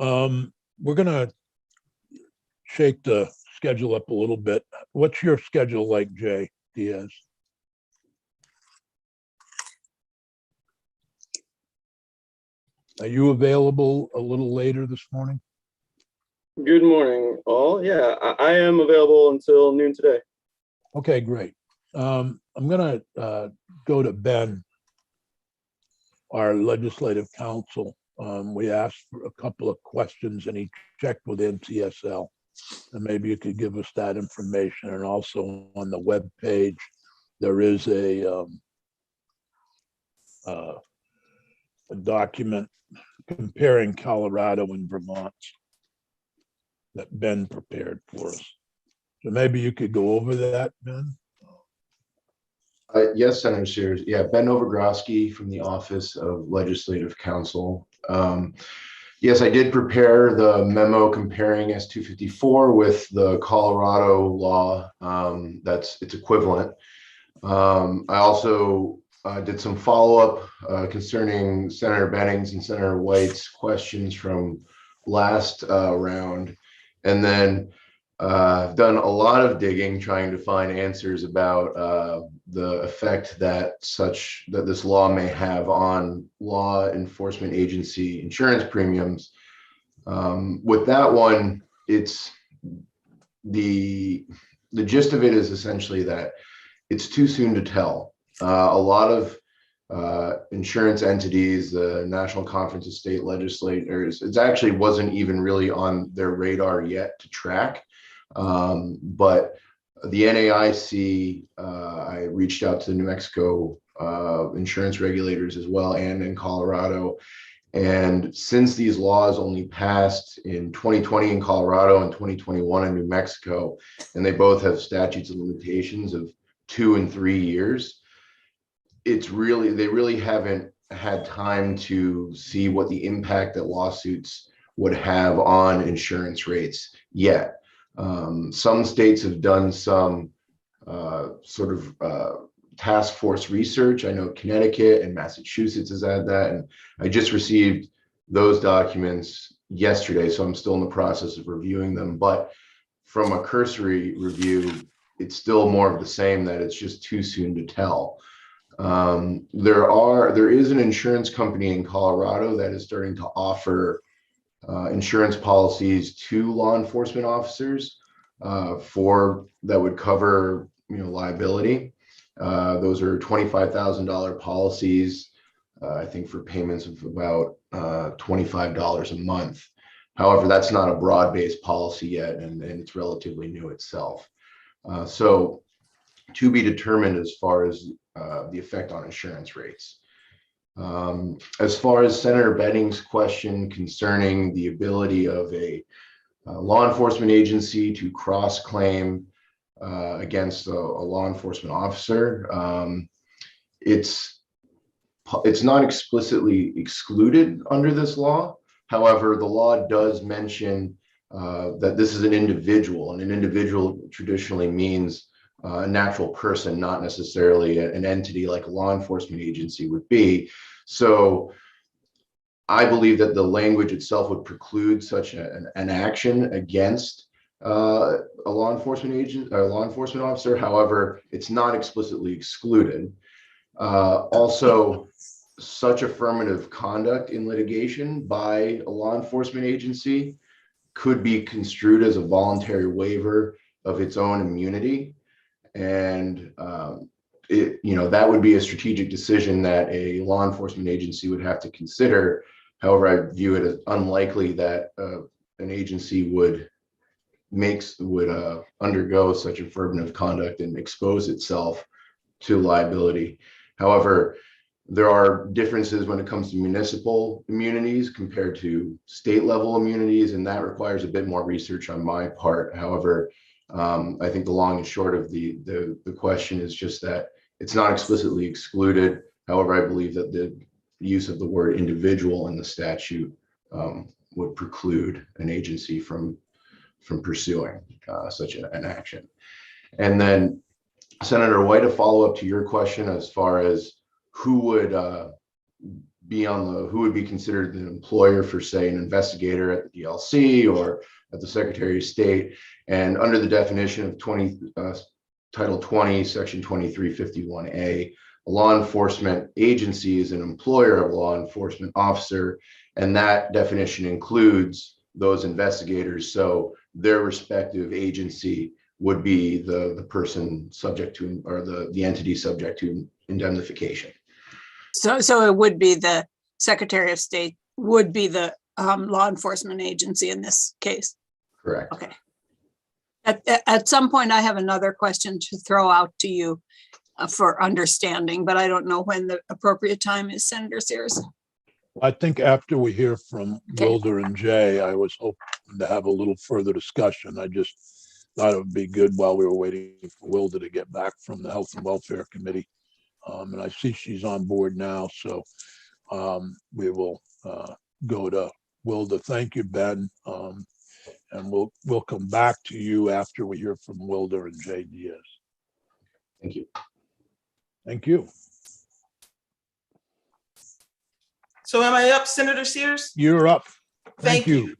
We're gonna shake the schedule up a little bit. What's your schedule like, Jay Diaz? Are you available a little later this morning? Good morning, all. Yeah, I am available until noon today. Okay, great. I'm gonna go to Ben, our legislative counsel. We asked for a couple of questions and he checked with NCSL. And maybe you could give us that information. And also on the web page, there is a document comparing Colorado and Vermont that Ben prepared for us. So maybe you could go over that, Ben? Yes, Senator Sears. Yeah, Ben Novogrodsky from the Office of Legislative Counsel. Yes, I did prepare the memo comparing S-254 with the Colorado law. That's its equivalent. I also did some follow-up concerning Senator Benning's and Senator White's questions from last round. And then I've done a lot of digging trying to find answers about the effect that this law may have on law enforcement agency insurance premiums. With that one, it's the gist of it is essentially that it's too soon to tell. A lot of insurance entities, the National Conference of State Legislators, it actually wasn't even really on their radar yet to track. But the NAIC, I reached out to the New Mexico insurance regulators as well, and in Colorado. And since these laws only passed in 2020 in Colorado and 2021 in New Mexico, and they both have statutes of limitations of 2 and 3 years, they really haven't had time to see what the impact that lawsuits would have on insurance rates yet. Some states have done some sort of task force research. I know Connecticut and Massachusetts has had that, and I just received those documents yesterday, so I'm still in the process of reviewing them. But from a cursory review, it's still more of the same, that it's just too soon to tell. There is an insurance company in Colorado that is starting to offer insurance policies to law enforcement officers that would cover liability. Those are $25,000 policies, I think, for payments of about $25 a month. However, that's not a broad-based policy yet, and it's relatively new itself. So to be determined as far as the effect on insurance rates. As far as Senator Benning's question concerning the ability of a law enforcement agency to cross-claim against a law enforcement officer, it's not explicitly excluded under this law. However, the law does mention that this is an individual, and an individual traditionally means a natural person, not necessarily an entity like a law enforcement agency would be. So I believe that the language itself would preclude such an action against a law enforcement agent or a law enforcement officer. However, it's not explicitly excluded. Also, such affirmative conduct in litigation by a law enforcement agency could be construed as a voluntary waiver of its own immunity. And that would be a strategic decision that a law enforcement agency would have to consider. However, I view it as unlikely that an agency would undergo such affirmative conduct and expose itself to liability. However, there are differences when it comes to municipal immunities compared to state level immunities, and that requires a bit more research on my part. However, I think the long and short of the question is just that it's not explicitly excluded. However, I believe that the use of the word individual in the statute would preclude an agency from pursuing such an action. And then Senator White, a follow-up to your question as far as who would be on the, who would be considered the employer for, say, an investigator at the DLC or at the Secretary of State. And under the definition of Title 20, Section 2351A, a law enforcement agency is an employer of a law enforcement officer, and that definition includes those investigators. So their respective agency would be the person subject to, or the entity subject to indemnification. So it would be the Secretary of State would be the law enforcement agency in this case. Correct. Okay. At some point, I have another question to throw out to you for understanding, but I don't know when the appropriate time is, Senator Sears. I think after we hear from Okay. Wilder and Jay, I was hoping to have a little further discussion. I just thought it would be good while we were waiting for Wilder to get back from the Health and Welfare Committee. And I see she's on board now, so we will go to Wilder. Thank you, Ben. And we'll come back to you after we hear from Wilder and Jay Diaz. Thank you. Thank you. So am I up, Senator Sears? You're up. Thank you.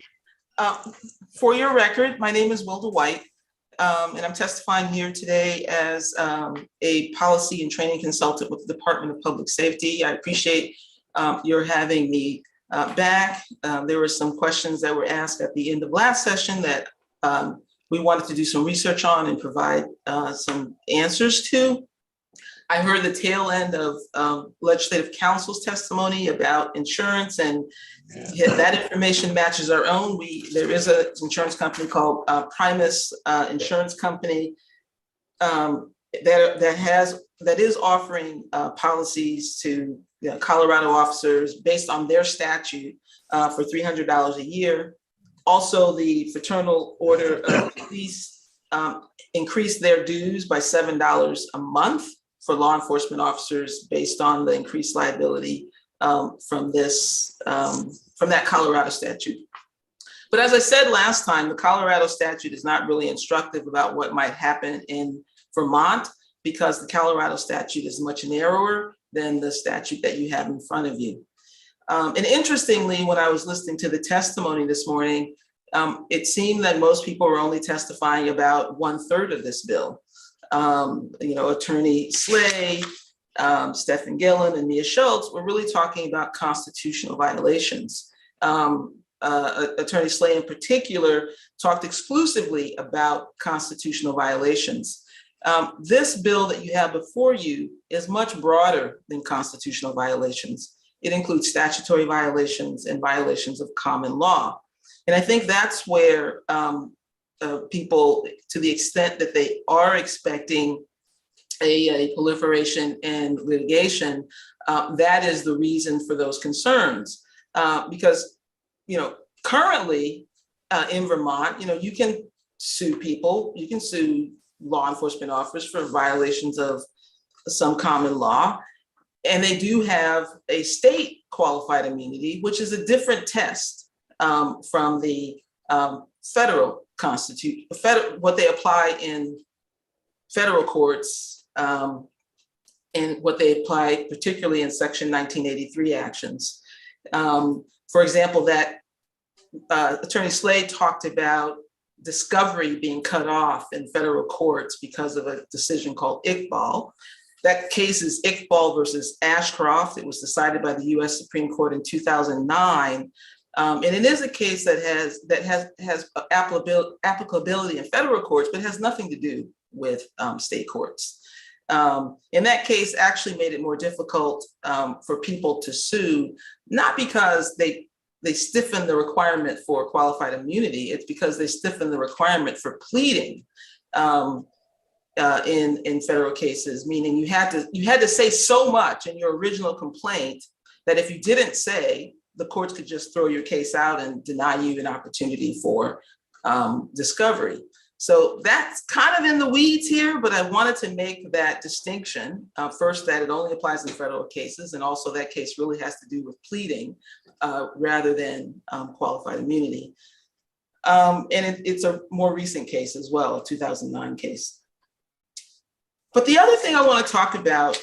For your record, my name is Wilda White, and I'm testifying here today as a policy and training consultant with the Department of Public Safety. I appreciate your having me back. There were some questions that were asked at the end of last session that we wanted to do some research on and provide some answers to. I heard the tail end of Legislative Counsel's testimony about insurance, and that information matches our own. There is an insurance company called Primus Insurance Company that is offering policies to Colorado officers based on their statute for $300 a year. Also, the Fraternal Order of Police increased their dues by $7 a month for law enforcement officers based on the increased liability from that Colorado statute. But as I said last time, the Colorado statute is not really instructive about what might happen in Vermont, because the Colorado statute is much narrower than the statute that you have in front of you. And interestingly, when I was listening to the testimony this morning, it seemed that most people were only testifying about 1/3 of this bill. Attorney Slay, Stephen Gillen, and Mia Schultz were really talking about constitutional violations. Attorney Slay in particular talked exclusively about constitutional violations. This bill that you have before you is much broader than constitutional violations. It includes statutory violations and violations of common law. And I think that's where people, to the extent that they are expecting a proliferation and litigation, that is the reason for those concerns. Because, currently in Vermont, you can sue people, you can sue law enforcement officers for violations of some common law. And they do have a state qualified immunity, which is a different test from the federal constitution, what they apply in federal courts, and what they apply particularly in Section 1983 actions. For example, that Attorney Slade talked about discovery being cut off in federal courts because of a decision called Iqbal. That case is Iqbal versus Ashcroft. It was decided by the U.S. Supreme Court in 2009. And it is a case that has applicability in federal courts, but has nothing to do with state courts. And that case actually made it more difficult for people to sue, not because they stiffened the requirement for qualified immunity. It's because they stiffened the requirement for pleading in federal cases, meaning you had to say so much in your original complaint that if you didn't say, the courts could just throw your case out and deny you an opportunity for discovery. So that's kind of in the weeds here, but I wanted to make that distinction. First, that it only applies in federal cases, and also that case really has to do with pleading rather than qualified immunity. And it's a more recent case as well, a 2009 case. But the other thing I want to talk about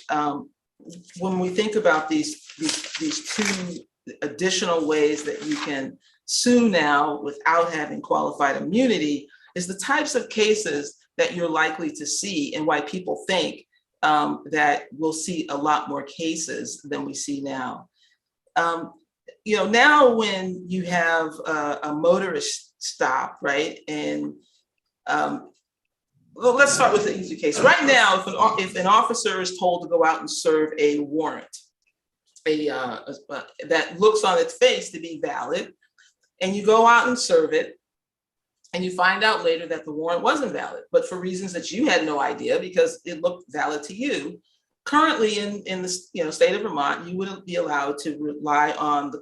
when we think about these two additional ways that you can sue now without having qualified immunity, is the types of cases that you're likely to see, and why people think that we'll see a lot more cases than we see now. Now when you have a motorist stop, right? And well, let's start with the easy case. Right now, if an officer is told to go out and serve a warrant, that looks on its face to be valid, and you go out and serve it, and you find out later that the warrant wasn't valid, but for reasons that you had no idea because it looked valid to you. Currently in the state of Vermont, you wouldn't be allowed to rely on the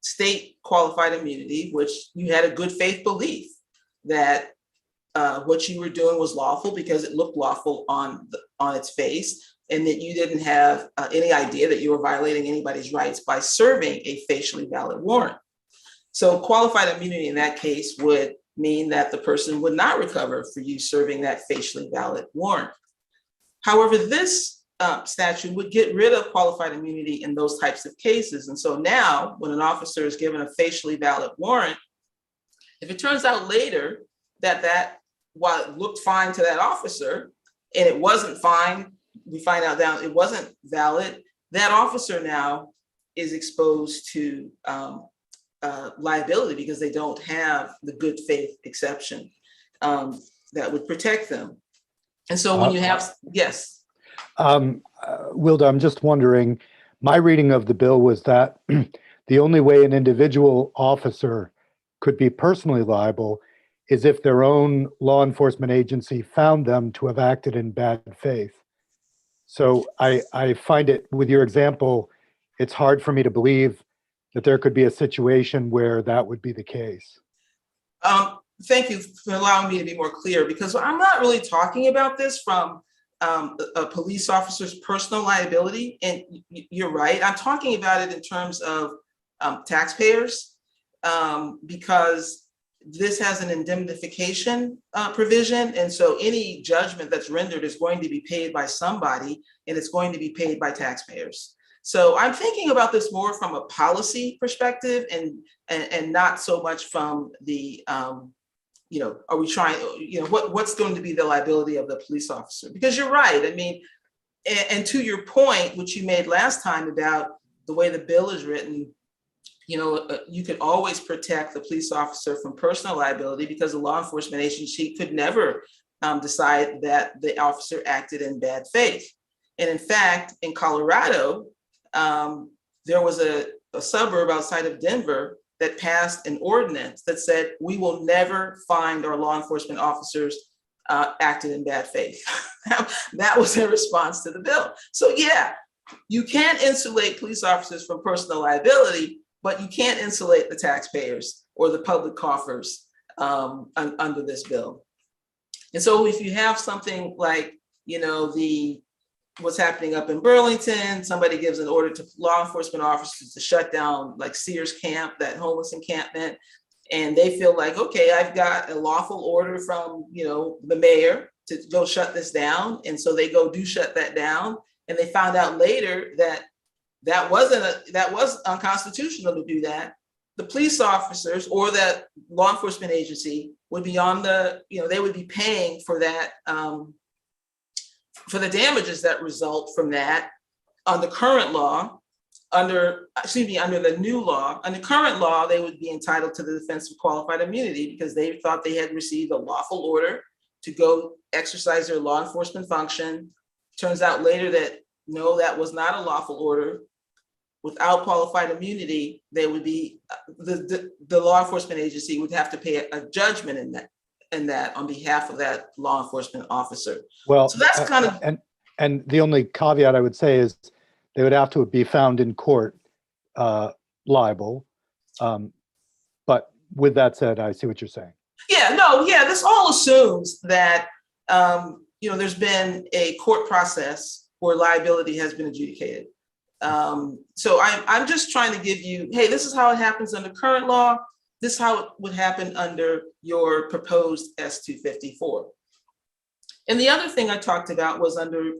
state qualified immunity, which you had a good faith belief that what you were doing was lawful because it looked lawful on its face, and that you didn't have any idea that you were violating anybody's rights by serving a facially valid warrant. So qualified immunity in that case would mean that the person would not recover for you serving that facially valid warrant. However, this statute would get rid of qualified immunity in those types of cases. And so now when an officer is given a facially valid warrant, if it turns out later that while it looked fine to that officer and it wasn't fine, we find out that it wasn't valid, that officer now is exposed to liability because they don't have the good faith exception that would protect them. And so when you have, yes. Wilda, I'm just wondering, my reading of the bill was that the only way an individual officer could be personally liable is if their own law enforcement agency found them to have acted in bad faith. So I find it, with your example, it's hard for me to believe that there could be a situation where that would be the case. Thank you for allowing me to be more clear, because I'm not really talking about this from a police officer's personal liability. And you're right, I'm talking about it in terms of taxpayers, because this has an indemnification provision. And so any judgment that's rendered is going to be paid by somebody, and it's going to be paid by taxpayers. So I'm thinking about this more from a policy perspective and not so much from the, are we trying, what's going to be the liability of the police officer? Because you're right. I mean, and to your point, which you made last time about the way the bill is written, you could always protect the police officer from personal liability because the law enforcement agency could never decide that the officer acted in bad faith. And in fact, in Colorado, there was a suburb outside of Denver that passed an ordinance that said, we will never find our law enforcement officers acted in bad faith. That was their response to the bill. So yeah, you can't insulate police officers from personal liability, but you can't insulate the taxpayers or the public coffers under this bill. And so if you have something like, what's happening up in Burlington, somebody gives an order to law enforcement officers to shut down like Sears Camp, that homeless encampment, and they feel like, okay, I've got a lawful order from, the mayor to go shut this down. And so they go do shut that down. And they found out later that that was unconstitutional to do that. The police officers or that law enforcement agency would be on the, they would be paying for that, for the damages that result from that on the current law, under the new law. Under current law, they would be entitled to the defense of qualified immunity because they thought they had received a lawful order to go exercise their law enforcement function. Turns out later that no, that was not a lawful order. Without qualified immunity, they would be, the law enforcement agency would have to pay a judgment in that on behalf of that law enforcement officer. Well, so that's kind of, and the only caveat I would say is they would have to be found in court liable. But with that said, I see what you're saying. This all assumes that there's been a court process where liability has been adjudicated. So I'm just trying to give you, hey, this is how it happens under current law. This is how it would happen under your proposed S-254. And the other thing I talked about was under,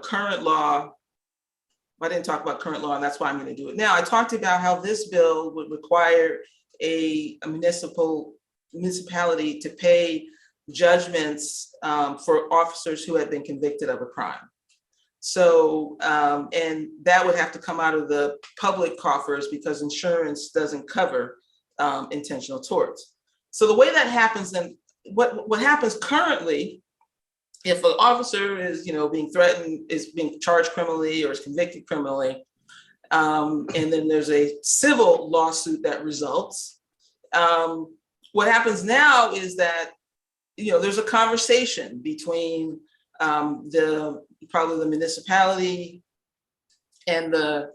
current law, I didn't talk about current law, and that's why I'm going to do it now. I talked about how this bill would require a municipality to pay judgments for officers who had been convicted of a crime. So, and that would have to come out of the public coffers because insurance doesn't cover intentional torts. So the way that happens, then what happens currently, if an officer is, being threatened, is being charged criminally or is convicted criminally, and then there's a civil lawsuit that results, what happens now is that, there's a conversation between probably the municipality and the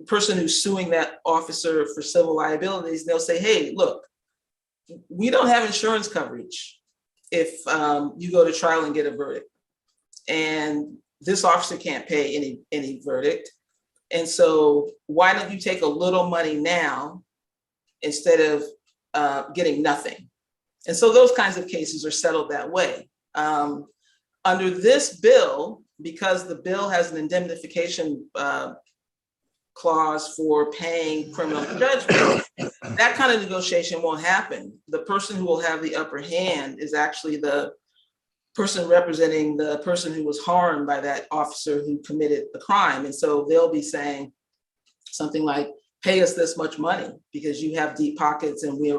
person who's suing that officer for civil liabilities. They'll say, hey, look, we don't have insurance coverage if you go to trial and get a verdict, and this officer can't pay any verdict. And so why don't you take a little money now instead of getting nothing? And so those kinds of cases are settled that way. Under this bill, because the bill has an indemnification clause for paying criminal judgment, that kind of negotiation won't happen. The person who will have the upper hand is actually the person representing the person who was harmed by that officer who committed the crime. And so they'll be saying something like, pay us this much money because you have deep pockets and we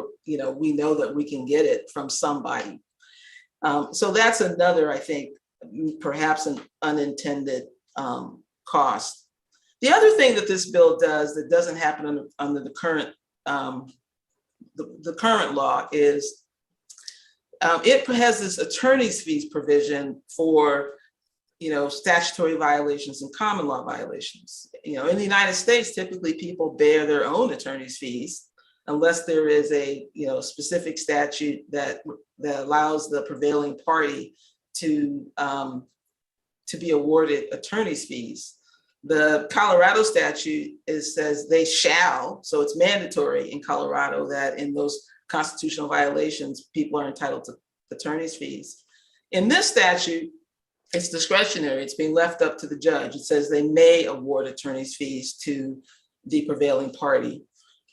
know that we can get it from somebody. So that's another, I think, perhaps an unintended cost. The other thing that this bill does that doesn't happen under the current the current law is it has this attorney's fees provision for statutory violations and common law violations. In the United States, typically people bear their own attorney's fees unless there is a specific statute that allows the prevailing party to be awarded attorney's fees. The Colorado statute says they shall, so it's mandatory in Colorado that in those constitutional violations, people are entitled to attorney's fees. In this statute, it's discretionary. It's being left up to the judge. It says they may award attorney's fees to the prevailing party.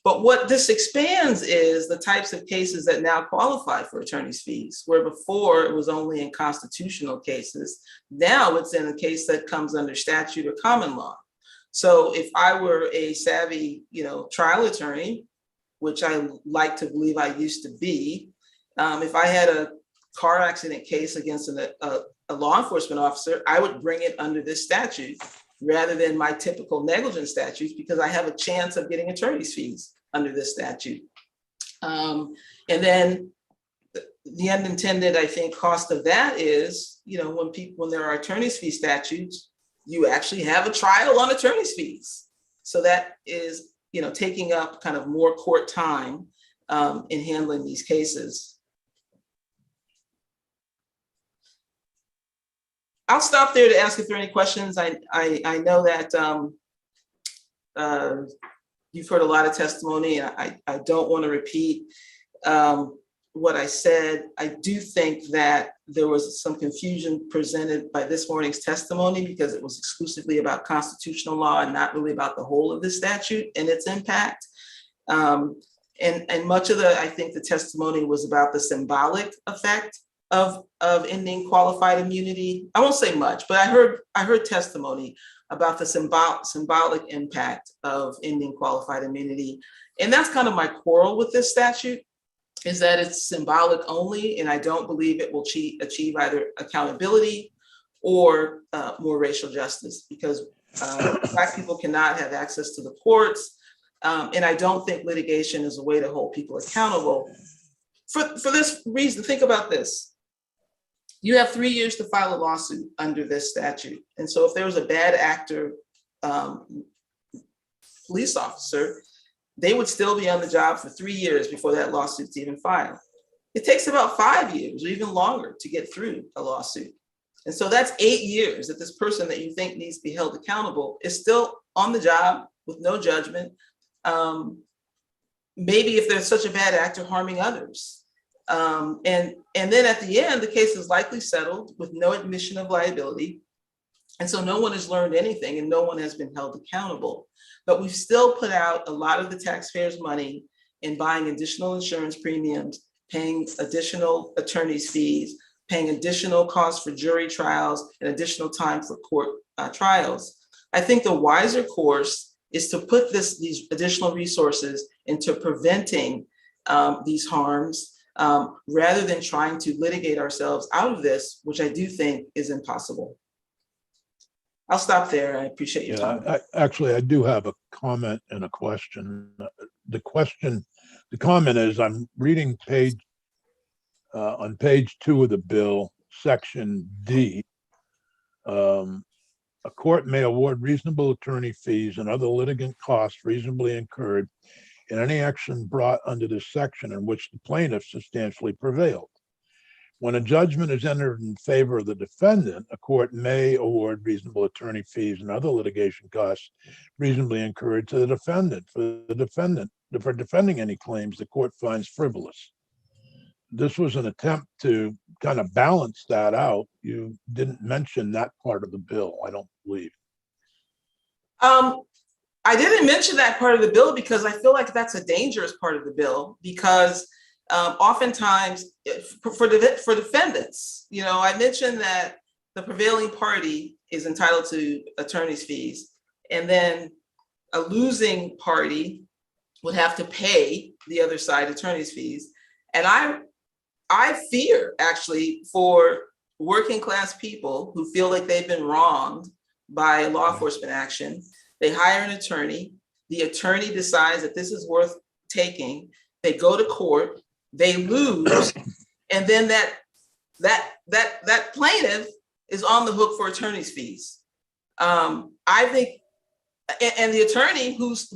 But what this expands is the types of cases that now qualify for attorney's fees, where before it was only in constitutional cases. Now it's in a case that comes under statute or common law. So if I were a savvy, trial attorney, which I like to believe I used to be, if I had a car accident case against a law enforcement officer, I would bring it under this statute rather than my typical negligence statutes because I have a chance of getting attorney's fees under this statute. And then the unintended, I think, cost of that is, when there are attorney's fee statutes, you actually have a trial on attorney's fees. So that is, taking up kind of more court time in handling these cases. I'll stop there to ask if there are any questions. I know that you've heard a lot of testimony, and I don't want to repeat what I said. I do think that there was some confusion presented by this morning's testimony because it was exclusively about constitutional law and not really about the whole of the statute and its impact. And much of I think the testimony was about the symbolic effect of ending qualified immunity. I won't say much, but I heard testimony about the symbolic impact of ending qualified immunity. And that's kind of my quarrel with this statute, is that it's symbolic only, and I don't believe it will achieve either accountability or more racial justice, because Black people cannot have access to the courts, and I don't think litigation is a way to hold people accountable. For this reason, think about this. You have 3 years to file a lawsuit under this statute. And so if there was a bad actor police officer, they would still be on the job for 3 years before that lawsuit's even filed. It takes about 5 years or even longer to get through a lawsuit. And so that's 8 years that this person that you think needs to be held accountable is still on the job with no judgment. Maybe if there's such a bad actor harming others. And then at the end, the case is likely settled with no admission of liability. And so no one has learned anything and no one has been held accountable. But we've still put out a lot of the taxpayers' money in buying additional insurance premiums, paying additional attorney's fees, paying additional costs for jury trials and additional time for court trials. I think the wiser course is to put these additional resources into preventing these harms rather than trying to litigate ourselves out of this, which I do think is impossible. I'll stop there. I appreciate your time. I do have a comment and a question. The comment is, I'm reading on page 2 of the bill, section D. A court may award reasonable attorney fees and other litigant costs reasonably incurred in any action brought under this section in which the plaintiff substantially prevailed. When a judgment is entered in favor of the defendant, a court may award reasonable attorney fees and other litigation costs reasonably incurred to the defendant. For defending any claims the court finds frivolous. This was an attempt to kind of balance that out. You didn't mention that part of the bill, I don't believe. I didn't mention that part of the bill because I feel like that's a dangerous part of the bill, because oftentimes for defendants, I mentioned that the prevailing party is entitled to attorney's fees, and then a losing party would have to pay the other side attorney's fees. And I fear actually for working class people who feel like they've been wronged by a law enforcement action. They hire an attorney, the attorney decides that this is worth taking, they go to court, they lose, and then that plaintiff is on the hook for attorney's fees. I think, and the attorney who's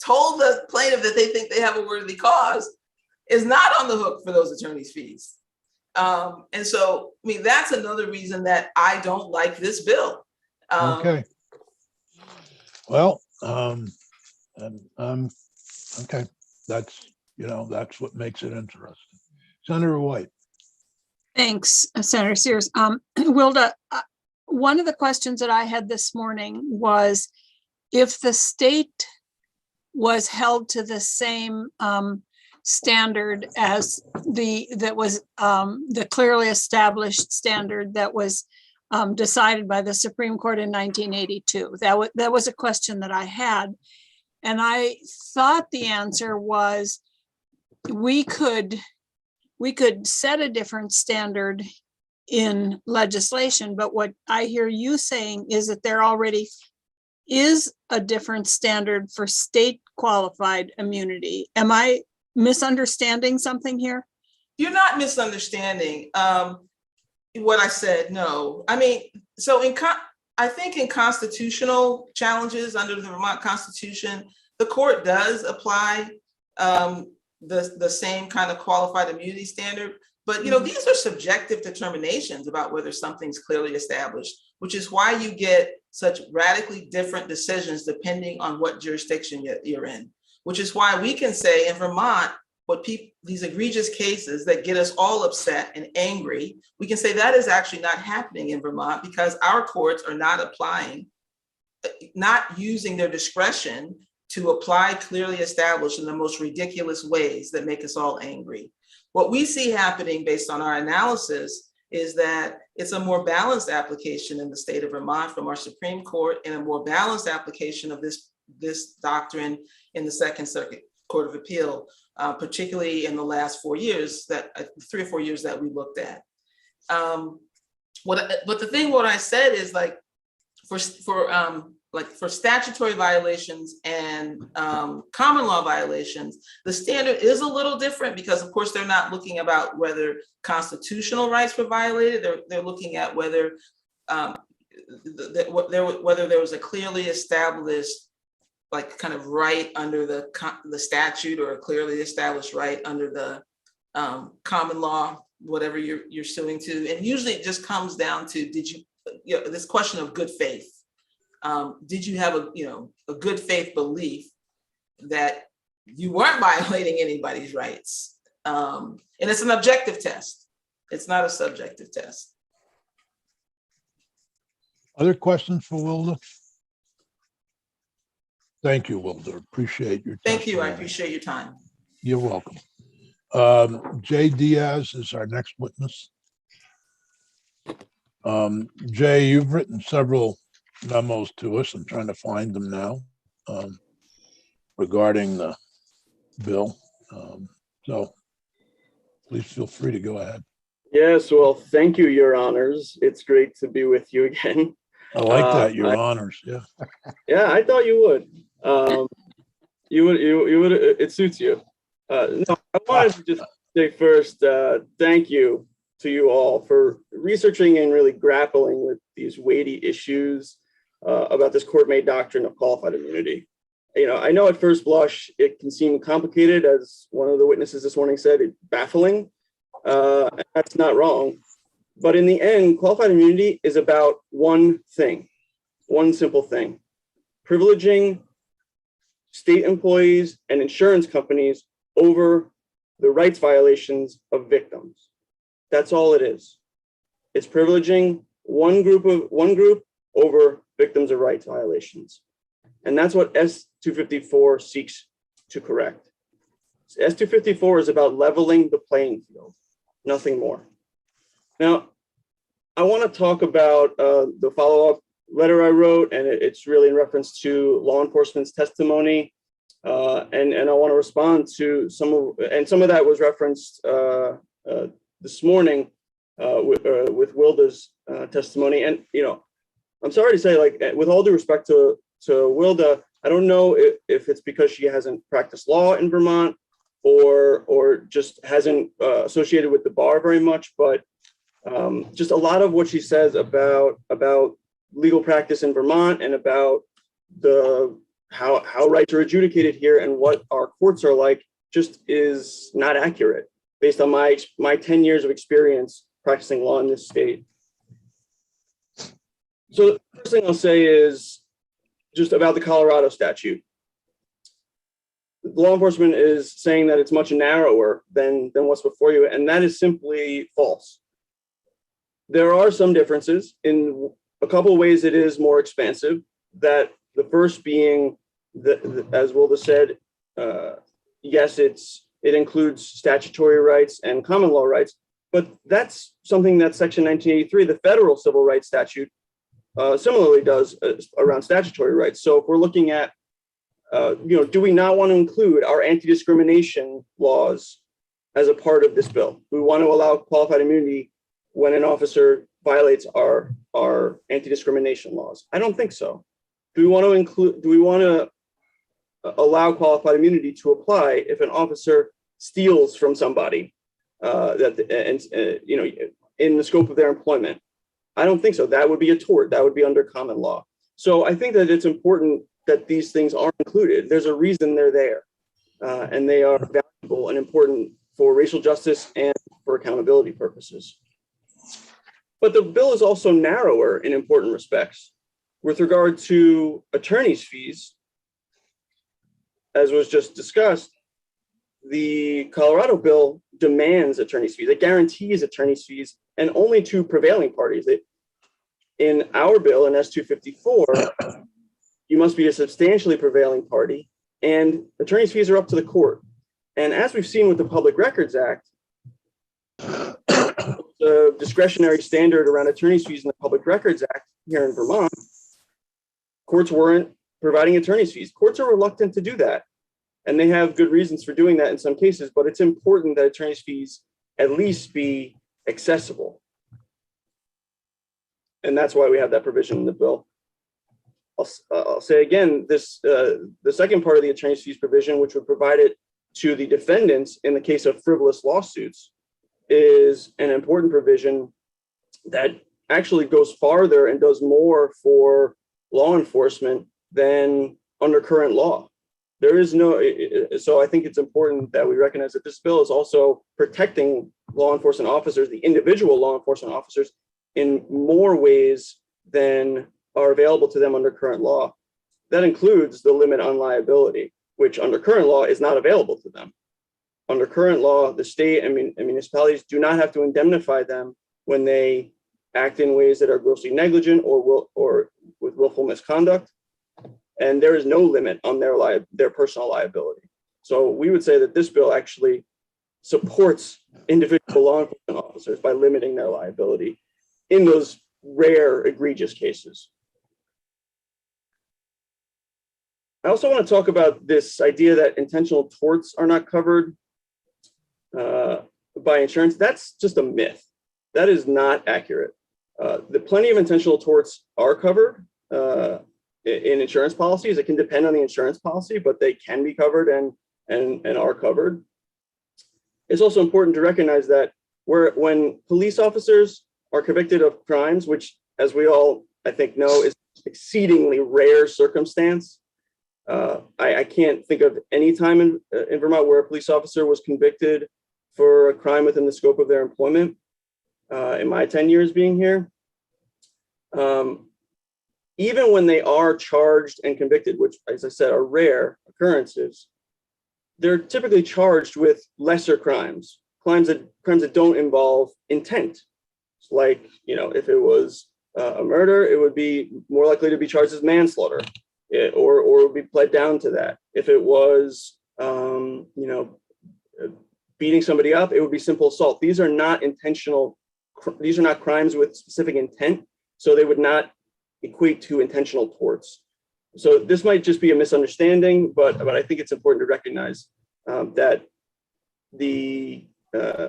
told the plaintiff that they think they have a worthy cause is not on the hook for those attorney's fees. And so, I mean, that's another reason that I don't like this bill. Okay. Well, okay, that's what makes it interesting. Senator White. Thanks, Senator Sears. Wilda, one of the questions that I had this morning was if the state was held to the same standard as the clearly established standard that was decided by the Supreme Court in 1982. That was a question that I had. And I thought the answer was we could set a different standard in legislation, but what I hear you saying is that there already is a different standard for state qualified immunity. Am I misunderstanding something here? You're not misunderstanding what I said, no. I mean, so I think in constitutional challenges under the Vermont Constitution, the court does apply the same kind of qualified immunity standard, but these are subjective determinations about whether something's clearly established, which is why you get such radically different decisions depending on what jurisdiction you're in, which is why we can say in Vermont, these egregious cases that get us all upset and angry, we can say that is actually not happening in Vermont because our courts are not using their discretion to apply clearly established in the most ridiculous ways that make us all angry. What we see happening based on our analysis is that it's a more balanced application in the state of Vermont from our Supreme Court and a more balanced application of this doctrine in the Second Circuit Court of Appeal, particularly in the last 4 years, 3 or 4 years that we looked at. But the thing, what I said is like for statutory violations and common law violations, the standard is a little different because, of course, they're not looking about whether constitutional rights were violated. They're looking at whether there was a clearly established, like, kind of right under the statute or a clearly established right under the common law, whatever you're suing to. And usually it just comes down to this question of good faith. Did you have a good faith belief that you weren't violating anybody's rights? And it's an objective test. It's not a subjective test. Other questions for Wilda? Thank you, Wilda. Appreciate your Thank you. I testimony. appreciate your time. You're welcome. Jay Diaz is our next witness. Jay, you've written several memos to us. I'm trying to find them now regarding the bill. So please feel free to go ahead. Yes, well, thank you, Your Honors. It's great to be with you again. I like that, your honors. Yeah. Yeah, I thought you would. You would. It suits you. No, I wanted to just say first, thank you to you all for researching and really grappling with these weighty issues about this court-made doctrine of qualified immunity. You know, I know at first blush it can seem complicated, as one of the witnesses this morning said, it's baffling. That's not wrong. But in the end, qualified immunity is about one thing, one simple thing: privileging state employees and insurance companies over the rights violations of victims. That's all it is. It's privileging one group over victims of rights violations. And that's what S-254 seeks to correct. S-254 is about leveling the playing field, nothing more. Now, I want to talk about the follow-up letter I wrote, and it's really in reference to law enforcement's testimony. And I want to respond to some of that was referenced this morning with Wilda's testimony. And, you know, I'm sorry to say, like, with all due respect to Wilda, I don't know if it's because she hasn't practiced law in Vermont or just hasn't associated with the bar very much, but just a lot of what she says about legal practice in Vermont and about how rights are adjudicated here and what our courts are like just is not accurate based on my 10 years of experience practicing law in this state. So the first thing I'll say is just about the Colorado statute. Law enforcement is saying that it's much narrower than what's before you, and that is simply false. There are some differences. In a couple of ways it is more expansive, that the first being, as Wilda said, yes, it includes statutory rights and common law rights, but that's something that Section 1983, the federal civil rights statute, similarly does around statutory rights. So if we're looking at, do we not want to include our anti-discrimination laws as a part of this bill? We want to allow qualified immunity when an officer violates our anti-discrimination laws? I don't think so. Do we want to allow qualified immunity to apply if an officer steals from somebody in the scope of their employment? I don't think so. That would be a tort. That would be under common law. So I think that it's important that these things are included. There's a reason they're there, and they are valuable and important for racial justice and for accountability purposes. But the bill is also narrower in important respects. With regard to attorney's fees, as was just discussed, the Colorado bill demands attorney's fees. It guarantees attorney's fees, and only to prevailing parties. In our bill, in S-254, you must be a substantially prevailing party, and attorney's fees are up to the court. And as we've seen with the Public Records Act, the discretionary standard around attorney's fees in the Public Records Act here in Vermont, courts weren't providing attorney's fees. Courts are reluctant to do that, and they have good reasons for doing that in some cases, but it's important that attorney's fees at least be accessible. And that's why we have that provision in the bill. I'll say again, the second part of the attorney's fees provision, which would provide it to the defendants in the case of frivolous lawsuits, is an important provision that actually goes farther and does more for law enforcement than under current law. There is no, so I think it's important that we recognize that this bill is also protecting law enforcement officers, the individual law enforcement officers, in more ways than are available to them under current law. That includes the limit on liability, which under current law is not available to them. Under current law, the state and municipalities do not have to indemnify them when they act in ways that are grossly negligent or with willful misconduct. And there is no limit on their personal liability. So we would say that this bill actually supports individual law enforcement officers by limiting their liability in those rare, egregious cases. I also want to talk about this idea that intentional torts are not covered by insurance. That's just a myth. That is not accurate. Plenty of intentional torts are covered in insurance policies. It can depend on the insurance policy, but they can be covered and are covered. It's also important to recognize that when police officers are convicted of crimes, which, as we all, I think, know, is exceedingly rare circumstance. I can't think of any time in Vermont where a police officer was convicted for a crime within the scope of their employment in my 10 years being here. Even when they are charged and convicted, which, as I said, are rare occurrences, they're typically charged with lesser crimes that don't involve intent. Like, if it was a murder, it would be more likely to be charged as manslaughter, or would be pled down to that. If it was, beating somebody up, it would be simple assault. These are not intentional. These are not crimes with specific intent, so they would not equate to intentional torts. So this might just be a misunderstanding, but I think it's important to recognize that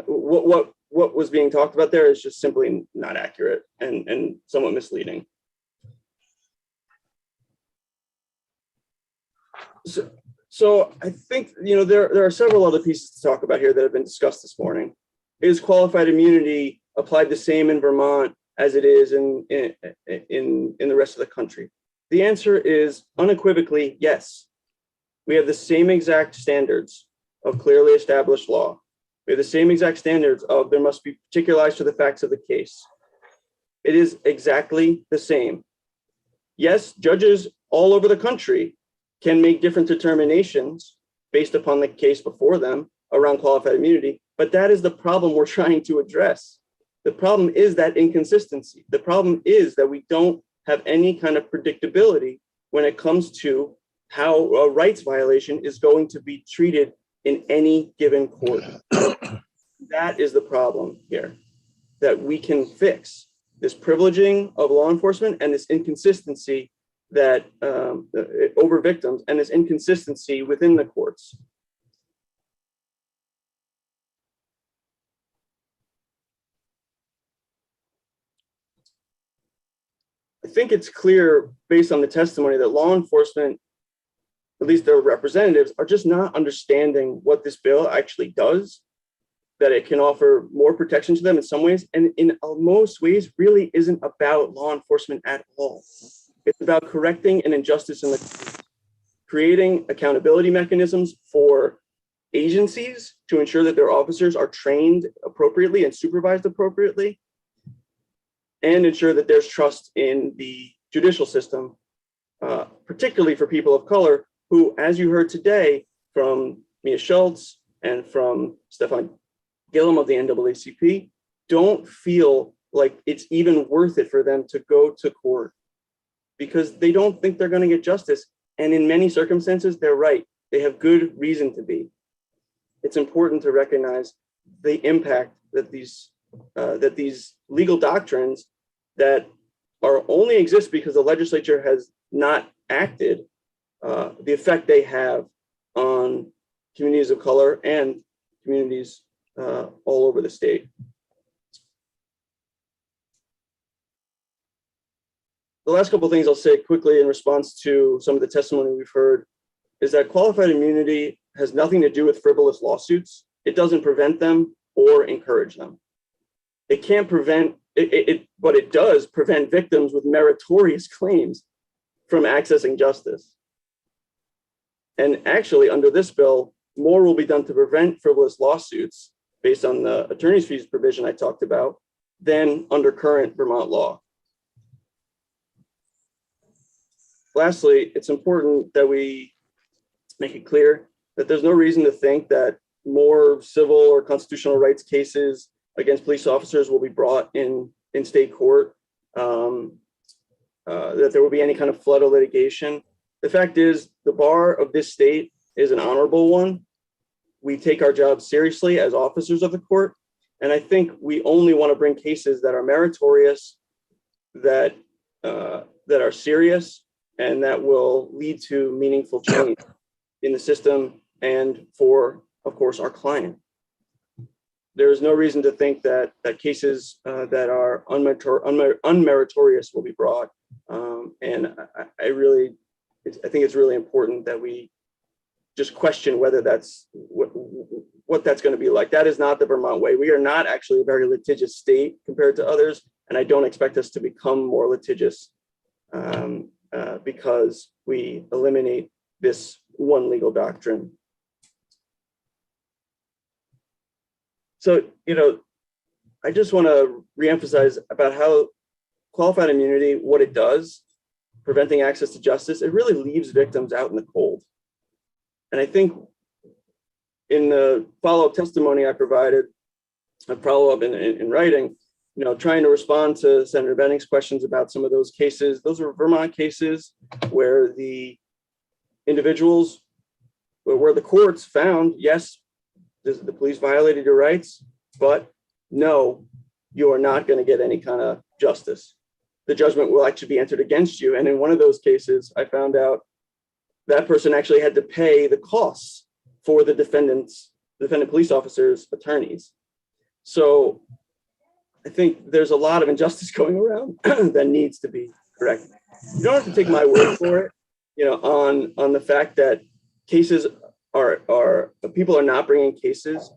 what was being talked about there is just simply not accurate and somewhat misleading. So I think there are several other pieces to talk about here that have been discussed this morning. Is qualified immunity applied the same in Vermont as it is in the rest of the country? The answer is unequivocally yes. We have the same exact standards of clearly established law. We have the same exact standards of there must be particularized to the facts of the case. It is exactly the same. Yes, judges all over the country can make different determinations based upon the case before them around qualified immunity, but that is the problem we're trying to address. The problem is that inconsistency. The problem is that we don't have any kind of predictability when it comes to how a rights violation is going to be treated in any given court. That is the problem here that we can fix. This privileging of law enforcement and this inconsistency that over victims and this inconsistency within the courts. I think it's clear based on the testimony that law enforcement, at least their representatives, are just not understanding what this bill actually does, that it can offer more protection to them in some ways, and in most ways really isn't about law enforcement at all. It's about correcting an injustice in the courts, creating accountability mechanisms for agencies to ensure that their officers are trained appropriately and supervised appropriately, and ensure that there's trust in the judicial system, particularly for people of color who, as you heard today from Mia Schultz and from Stefan Gillum of the NAACP, don't feel like it's even worth it for them to go to court because they don't think they're going to get justice. And in many circumstances, they're right. They have good reason to be. It's important to recognize the impact that these legal doctrines that are only exist because the legislature has not acted, the effect they have on communities of color and communities all over the state. The last couple of things I'll say quickly in response to some of the testimony we've heard is that qualified immunity has nothing to do with frivolous lawsuits. It doesn't prevent them or encourage them. It can't prevent but it does prevent victims with meritorious claims from accessing justice. And actually, under this bill, more will be done to prevent frivolous lawsuits based on the attorney's fees provision I talked about than under current Vermont law. Lastly, it's important that we make it clear that there's no reason to think that more civil or constitutional rights cases against police officers will be brought in in state court, that there will be any kind of flood of litigation. The fact is, the bar of this state is an honorable one. We take our job seriously as officers of the court. And I think we only want to bring cases that are meritorious, that are serious, and that will lead to meaningful change in the system and for, of course, our client. There is no reason to think that cases that are unmeritorious will be brought. And I think it's really important that we just question whether that's what that's going to be like. That is not the Vermont way. We are not actually a very litigious state compared to others, and I don't expect us to become more litigious because we eliminate this one legal doctrine. So, I just want to reemphasize about how qualified immunity, what it does, preventing access to justice, it really leaves victims out in the cold. And I think in the follow-up testimony I provided, a follow-up in writing, trying to respond to Senator Benning's questions about some of those cases. Those were Vermont cases where the individuals, where the courts found, yes, the police violated your rights, but no, you are not going to get any kind of justice. The judgment will actually be entered against you. And in one of those cases, I found out that person actually had to pay the costs for the defendant police officers' attorneys. So I think there's a lot of injustice going around that needs to be corrected. You don't have to take my word for it, on the fact that cases people are not bringing cases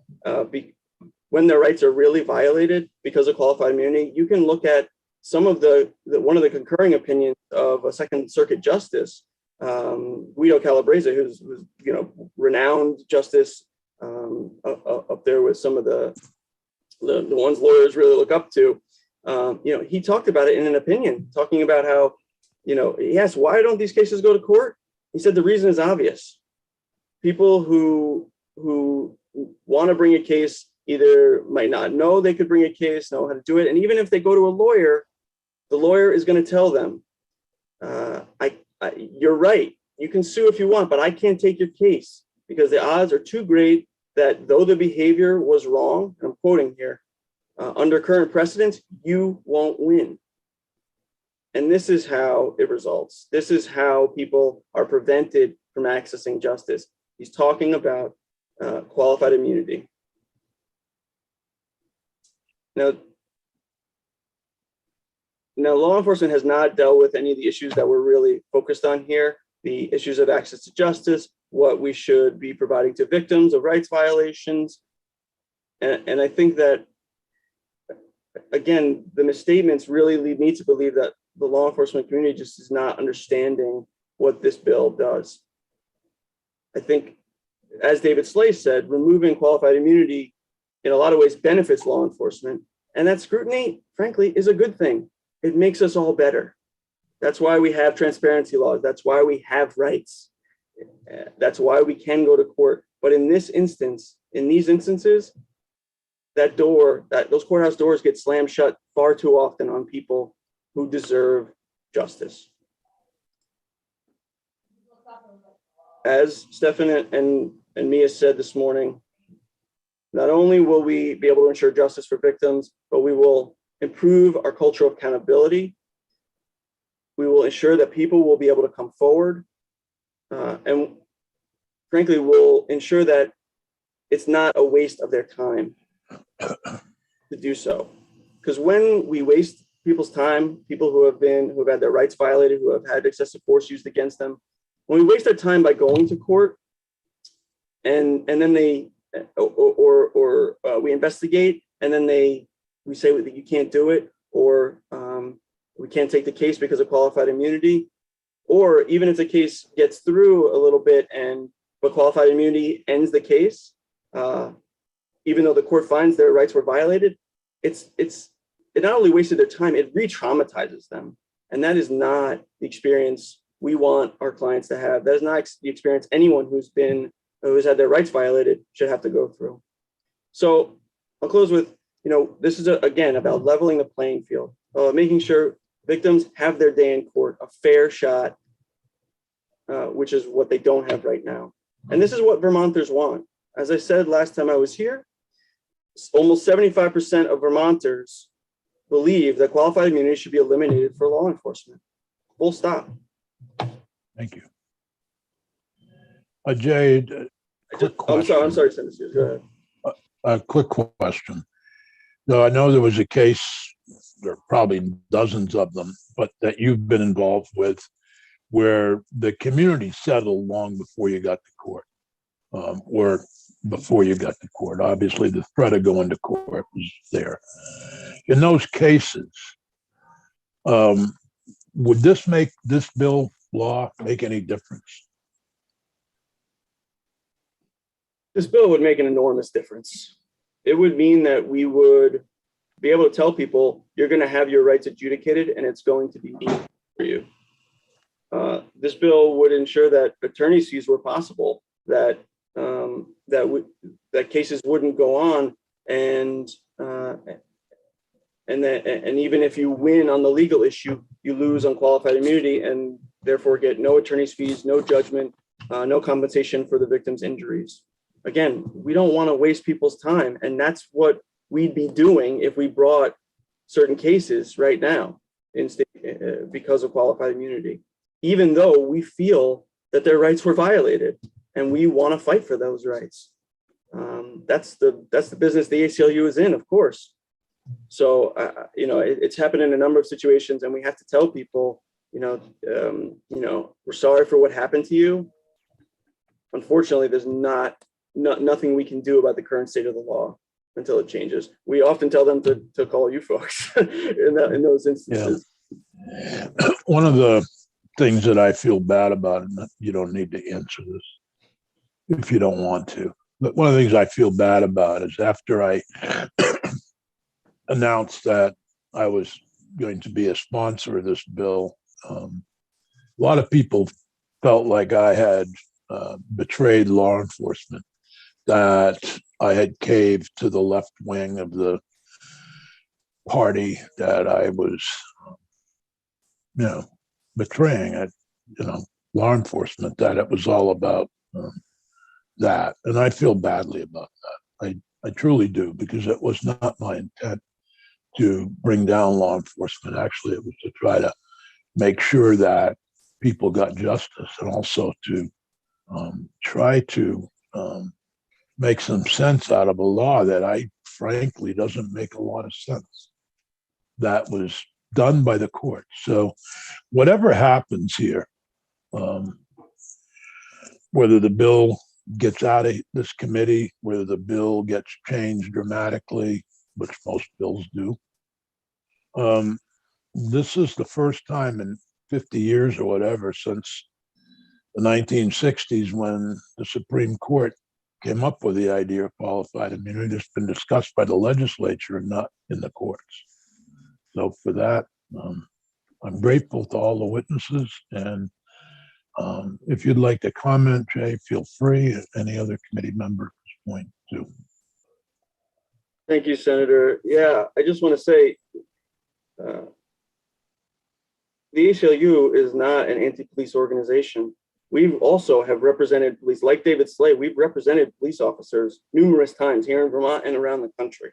when their rights are really violated because of qualified immunity. You can look at some of one of the concurring opinions of a Second Circuit justice, Guido Calabrese, who's renowned justice up there with some of the ones lawyers really look up to. He talked about it in an opinion, talking about how, he asked, why don't these cases go to court? He said the reason is obvious. People who want to bring a case either might not know they could bring a case, know how to do it. And even if they go to a lawyer, the lawyer is going to tell them, you're right, you can sue if you want, but I can't take your case because the odds are too great that though the behavior was wrong, and I'm quoting here, under current precedent, you won't win. And this is how it results. This is how people are prevented from accessing justice. He's talking about qualified immunity. Now, law enforcement has not dealt with any of the issues that we're really focused on here, the issues of access to justice, what we should be providing to victims of rights violations. And I think that, again, the misstatements really lead me to believe that the law enforcement community just is not understanding what this bill does. I think, as David Slay said, removing qualified immunity in a lot of ways benefits law enforcement. And that scrutiny, frankly, is a good thing. It makes us all better. That's why we have transparency laws. That's why we have rights. That's why we can go to court. But in these instances, those courthouse doors get slammed shut far too often on people who deserve justice. As Stefan and Mia said this morning, not only will we be able to ensure justice for victims, but we will improve our culture of accountability. We will ensure that people will be able to come forward. And frankly, we'll ensure that it's not a waste of their time to do so. Because when we waste people's time, people who have had their rights violated, who have had excessive force used against them, when we waste our time by going to court and then we investigate and then we say that you can't do it, or we can't take the case because of qualified immunity, or even if the case gets through a little bit but qualified immunity ends the case, even though the court finds their rights were violated, it not only wasted their time, it re-traumatizes them. And that is not the experience we want our clients to have. That is not the experience anyone who's had their rights violated should have to go through. So I'll close with this is again about leveling the playing field, making sure victims have their day in court, a fair shot, which is what they don't have right now. And this is what Vermonters want. As I said last time I was here, almost 75% of Vermonters believe that qualified immunity should be eliminated for law enforcement. Full stop. Thank you. Jay, I'm sorry, Senator Sears, go ahead. a quick question. Now, I know there was a case, there are probably dozens of them, but that you've been involved with, where the community settled long before you got to court, or before you got to court. Obviously, the threat of going to court was there. In those cases, would this bill law make any difference? This bill would make an enormous difference. It would mean that we would be able to tell people you're going to have your rights adjudicated and it's going to be easy for you. This bill would ensure that attorney's fees were possible, that cases wouldn't go on, and even if you win on the legal issue, you lose on qualified immunity and therefore get no attorney's fees, no judgment, no compensation for the victim's injuries. Again, we don't want to waste people's time, and that's what we'd be doing if we brought certain cases right now in state because of qualified immunity, even though we feel that their rights were violated and we want to fight for those rights. That's the business the ACLU is in, of course. So it's happened in a number of situations, and we have to tell people, we're sorry for what happened to you. Unfortunately, there's nothing we can do about the current state of the law until it changes. We often tell them to call you folks in those instances. Yeah. One of the things that I feel bad about, and you don't need to answer this if you don't want to, but one of the things I feel bad about is after I announced that I was going to be a sponsor of this bill, a lot of people felt like I had betrayed law enforcement, that I had caved to the left wing of the party, that I was, betraying law enforcement, that it was all about that. And I feel badly about that. I truly do, because it was not my intent to bring down law enforcement. Actually, it was to try to make sure that people got justice, and also to try to make some sense out of a law that frankly doesn't make a lot of sense, that was done by the court. So whatever happens here, whether the bill gets out of this committee, whether the bill gets changed dramatically, which most bills do, this is the first time in 50 years or whatever, since the 1960s, when the Supreme Court came up with the idea of qualified immunity. It's been discussed by the legislature and not in the courts. So for that, I'm grateful to all the witnesses. And if you'd like to comment, Jay, feel free. Any other committee member at this point too. Thank you, Senator. Yeah, I just want to say the ACLU is not an anti-police organization. We also have represented police, like David Slay. We've represented police officers numerous times here in Vermont and around the country.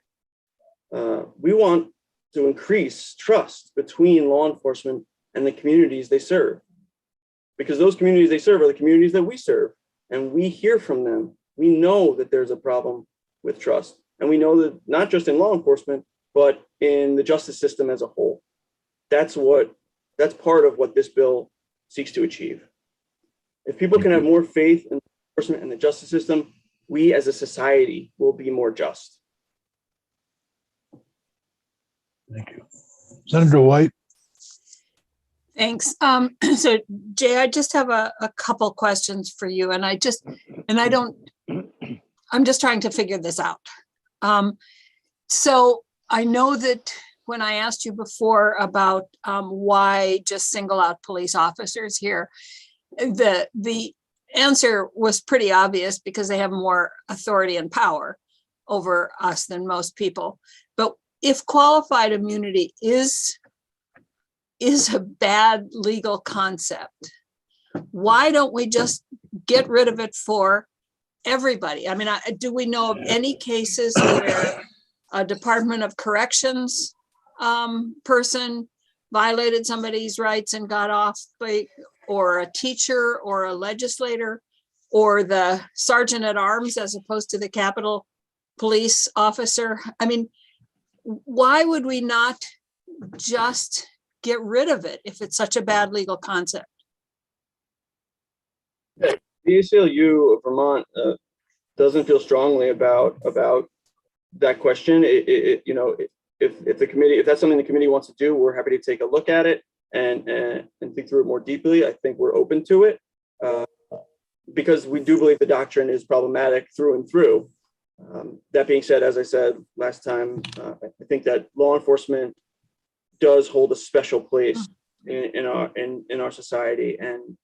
We want to increase trust between law enforcement and the communities they serve, because those communities they serve are the communities that we serve, and we hear from them. We know that there's a problem with trust, and we know that not just in law enforcement, but in the justice system as a whole. That's part of what this bill seeks to achieve. If people can have more faith in enforcement and the justice system, we as a society will be more just. Thank you. Senator White. Thanks. So Jay, I just have a couple questions for you, and I'm just trying to figure this out. So I know that when I asked you before about why just single out police officers here, the answer was pretty obvious, because they have more authority and power over us than most people. But if qualified immunity is a bad legal concept, why don't we just get rid of it for everybody? I mean, do we know of any cases where a Department of Corrections person violated somebody's rights and got off, or a teacher or a legislator or the sergeant at arms as opposed to the Capitol Police officer? I mean, why would we not just get rid of it if it's such a bad legal concept? The ACLU of Vermont doesn't feel strongly about that question. If the committee, if that's something the committee wants to do, we're happy to take a look at it and think through it more deeply. I think we're open to it because we do believe the doctrine is problematic through and through. That being said, as I said last time, I think that law enforcement does hold a special place in our society, and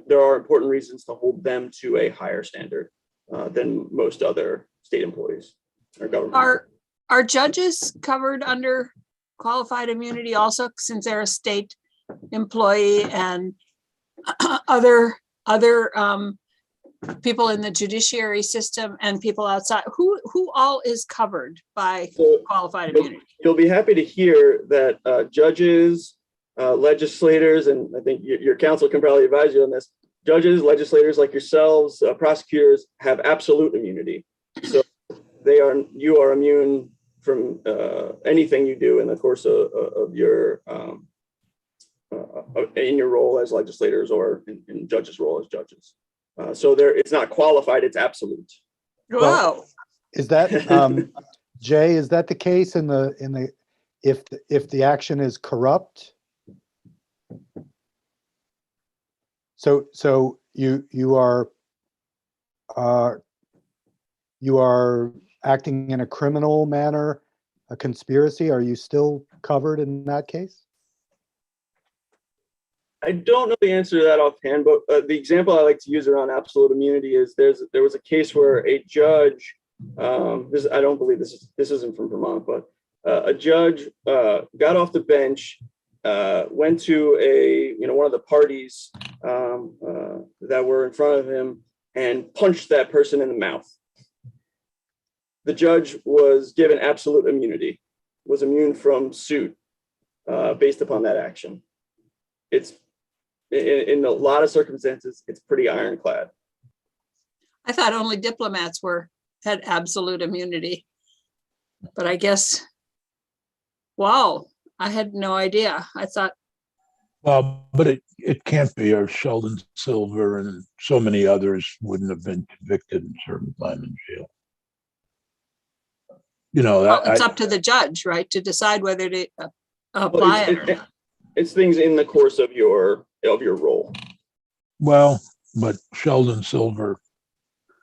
there are important reasons to hold them to a higher standard than most other state employees or government. Are judges covered under qualified immunity also, since they're a state employee, and other people in the judiciary system and people outside? Who all is covered by qualified immunity? You'll be happy to hear that judges, legislators, and I think your counsel can probably advise you on this. Judges, legislators like yourselves, prosecutors have absolute immunity. So you are immune from anything you do in the course of your in your role as legislators or in judges' role as judges. So it's not qualified; it's absolute. Wow. Is that Jay? Is that the case in the if the action is corrupt? So you are acting in a criminal manner, a conspiracy. Are you still covered in that case? I don't know the answer to that offhand, but the example I like to use around absolute immunity is there was a case where a judge, I don't believe this isn't from Vermont, but a judge got off the bench, went to one of the parties that were in front of him and punched that person in the mouth. The judge was given absolute immunity, was immune from suit based upon that action. It's in a lot of circumstances, it's pretty ironclad. I thought only diplomats had absolute immunity, but I guess, wow, I had no idea. I thought. Well, but it can't be, or Sheldon Silver and so many others wouldn't have been convicted and served time in jail. It's up to the judge, right, to decide whether to apply it or not. It's things in the course of your role. Well, but Sheldon Silver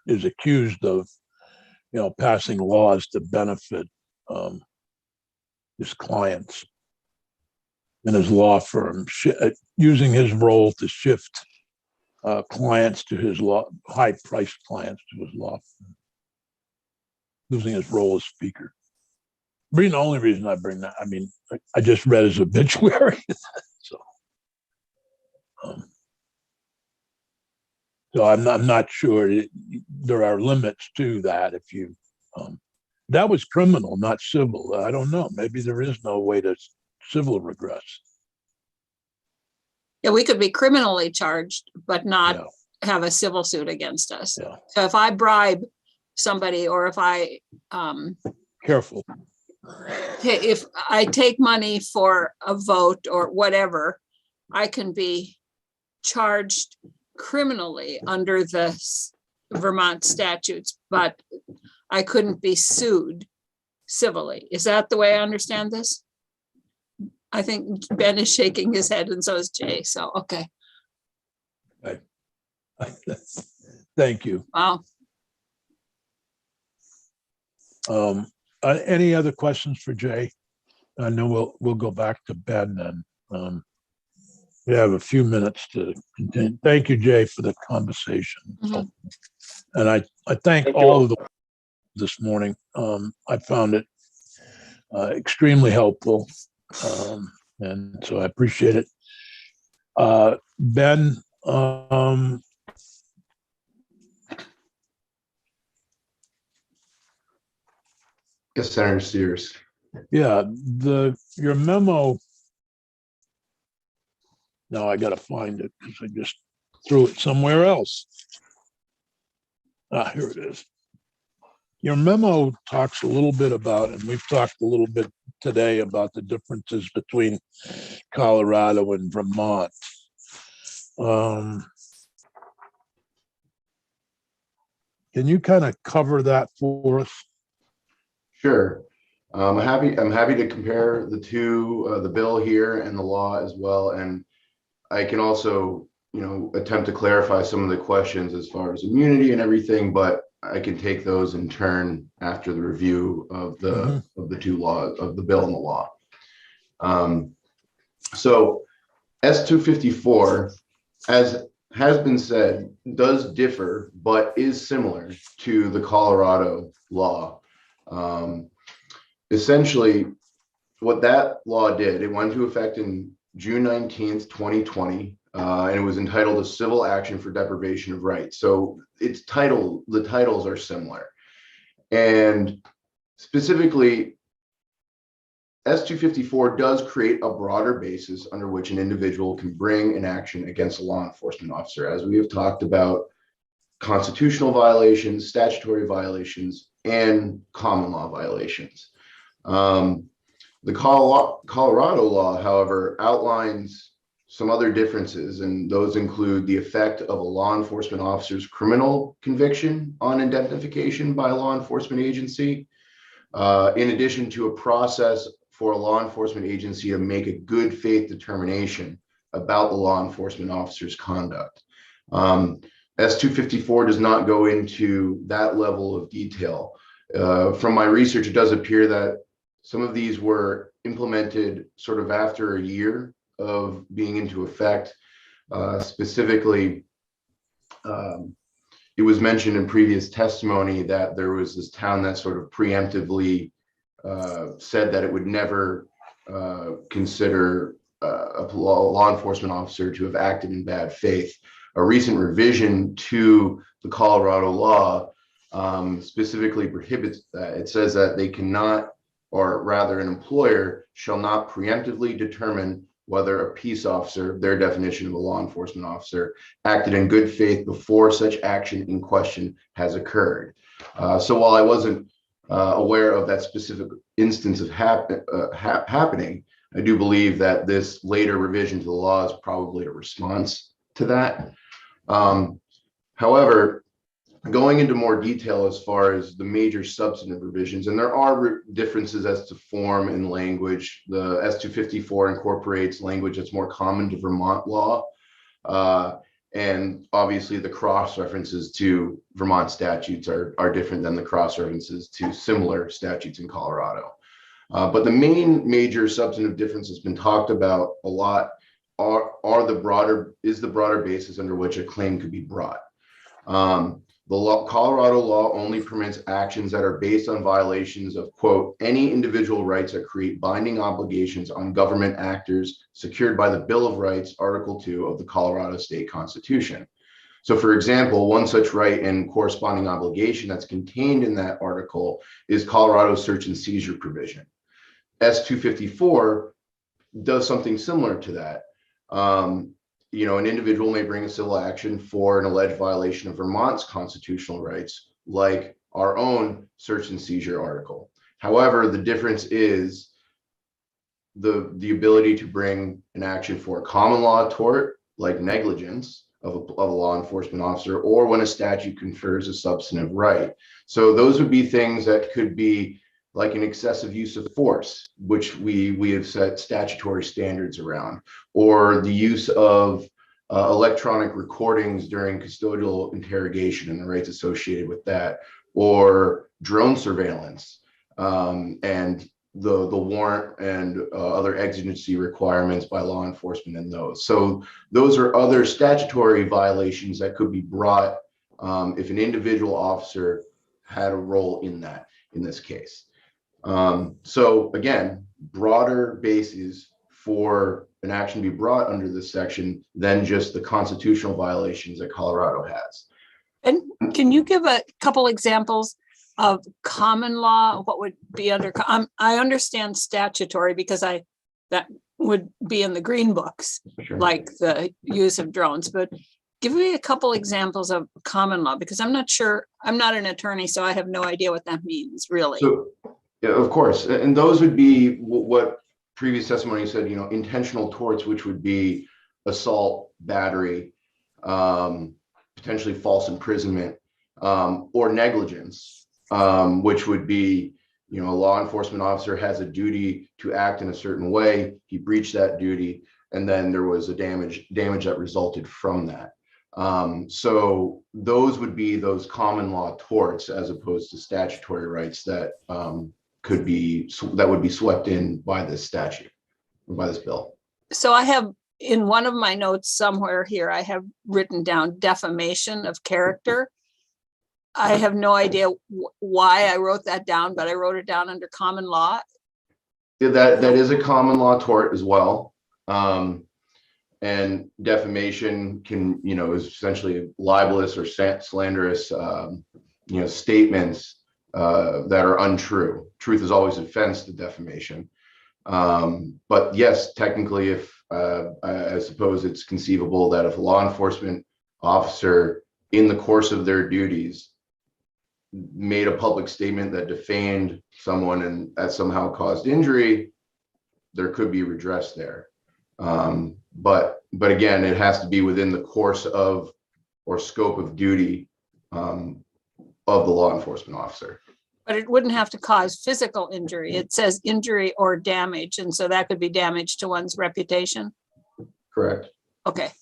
is accused of, passing laws to benefit his clients in his law firm, using his role to shift clients to his high-priced clients to his law firm, using his role as speaker. The only reason I bring that, I just read his obituary, so I'm not sure. There are limits to that. If you, that was criminal, not civil. I don't know. Maybe there is no way to civil regress. Yeah, we could be criminally charged, but not have a civil suit against us. Yeah. So if I bribe somebody, or if I Careful. if I take money for a vote or whatever, I can be charged criminally under the Vermont statutes, but I couldn't be sued civilly. Is that the way I understand this? I think Ben is shaking his head and so is Jay. So, okay. Thank you. Wow. Any other questions for Jay? I know we'll go back to Ben then. we have a few minutes to continue. Thank you, Jay, for the conversation. Mhm. And I thank Thank you all all. of the this morning. I found it extremely helpful. And so I appreciate it. Ben, Yes, Senator Sears. yeah, your memo. Now I got to find it because I just threw it somewhere else. Here it is. Your memo talks a little bit about, and we've talked a little bit today about the differences between Colorado and Vermont. Can you kind of cover that for us? Sure. I'm happy to compare the two, the bill here and the law as well. And I can also, attempt to clarify some of the questions as far as immunity and everything, but I can take those in turn after the review of the two laws, of the bill and the law. So S-254, as has been said, does differ, but is similar to the Colorado law. Essentially, what that law did, it went into effect in June 19th, 2020, and it was entitled a civil action for deprivation of rights. So the titles are similar. And specifically, S-254 does create a broader basis under which an individual can bring an action against a law enforcement officer. As we have talked about, constitutional violations, statutory violations, and common law violations. The Colorado law, however, outlines some other differences, and those include the effect of a law enforcement officer's criminal conviction on identification by a law enforcement agency, in addition to a process for a law enforcement agency to make a good faith determination about the law enforcement officer's conduct. S-254 does not go into that level of detail. From my research, it does appear that some of these were implemented sort of after a year of being into effect. Specifically, it was mentioned in previous testimony that there was this town that sort of preemptively said that it would never consider a law enforcement officer to have acted in bad faith. A recent revision to the Colorado law specifically prohibits that. It says that they cannot, or rather an employer shall not preemptively determine whether a peace officer, their definition of a law enforcement officer, acted in good faith before such action in question has occurred. So while I wasn't aware of that specific instance of happening, I do believe that this later revision to the law is probably a response to that. However, going into more detail as far as the major substantive revisions, and there are differences as to form and language. The S-254 incorporates language that's more common to Vermont law. And obviously the cross references to Vermont statutes are different than the cross references to similar statutes in Colorado. But the main major substantive difference that's been talked about a lot is the broader basis under which a claim could be brought. Colorado law only permits actions that are based on violations of, quote, any individual rights that create binding obligations on government actors secured by the Bill of Rights, Article 2 of the Colorado State Constitution. So, for example, one such right and corresponding obligation that's contained in that article is Colorado's search and seizure provision. S-254 does something similar to that. An individual may bring a civil action for an alleged violation of Vermont's constitutional rights, like our own search and seizure article. However, the difference is the ability to bring an action for a common law tort, like negligence of a law enforcement officer, or when a statute confers a substantive right. So those would be things that could be like an excessive use of force, which we have set statutory standards around, or the use of electronic recordings during custodial interrogation and the rights associated with that, or drone surveillance, and the warrant and other exigency requirements by law enforcement in those. So those are other statutory violations that could be brought if an individual officer had a role in that, in this case. So again, broader bases for an action to be brought under this section than just the constitutional violations that Colorado has. And can you give a couple examples of common law? What would be under, I understand statutory because that would be in the green books, Sure. like the use of drones, but give me a couple examples of common law, because I'm not sure, I'm not an attorney, so I have no idea what that means, really. So, yeah, of course, and those would be what previous testimony said, you know, intentional torts, which would be assault, battery, potentially false imprisonment, or negligence, which would be, you know, a law enforcement officer has a duty to act in a certain way. He breached that duty, and then there was a damage that resulted from that. So those would be those common law torts as opposed to statutory rights that would be swept in by this statute, by this bill. So I have, in one of my notes somewhere here, I have written down defamation of character. I have no idea why I wrote that down, but I wrote it down under common law. Yeah, that is a common law tort as well. And defamation can, you know, is essentially libelous or slanderous, you know, statements that are untrue. Truth is always a defense to defamation. But yes, technically, if I suppose it's conceivable that if a law enforcement officer in the course of their duties made a public statement that defamed someone and that somehow caused injury, there could be redress there. But again, it has to be within the course of or scope of duty of the law enforcement officer. But it wouldn't have to cause physical injury. It says injury or damage, and so that could be damage to one's reputation. Correct. Okay.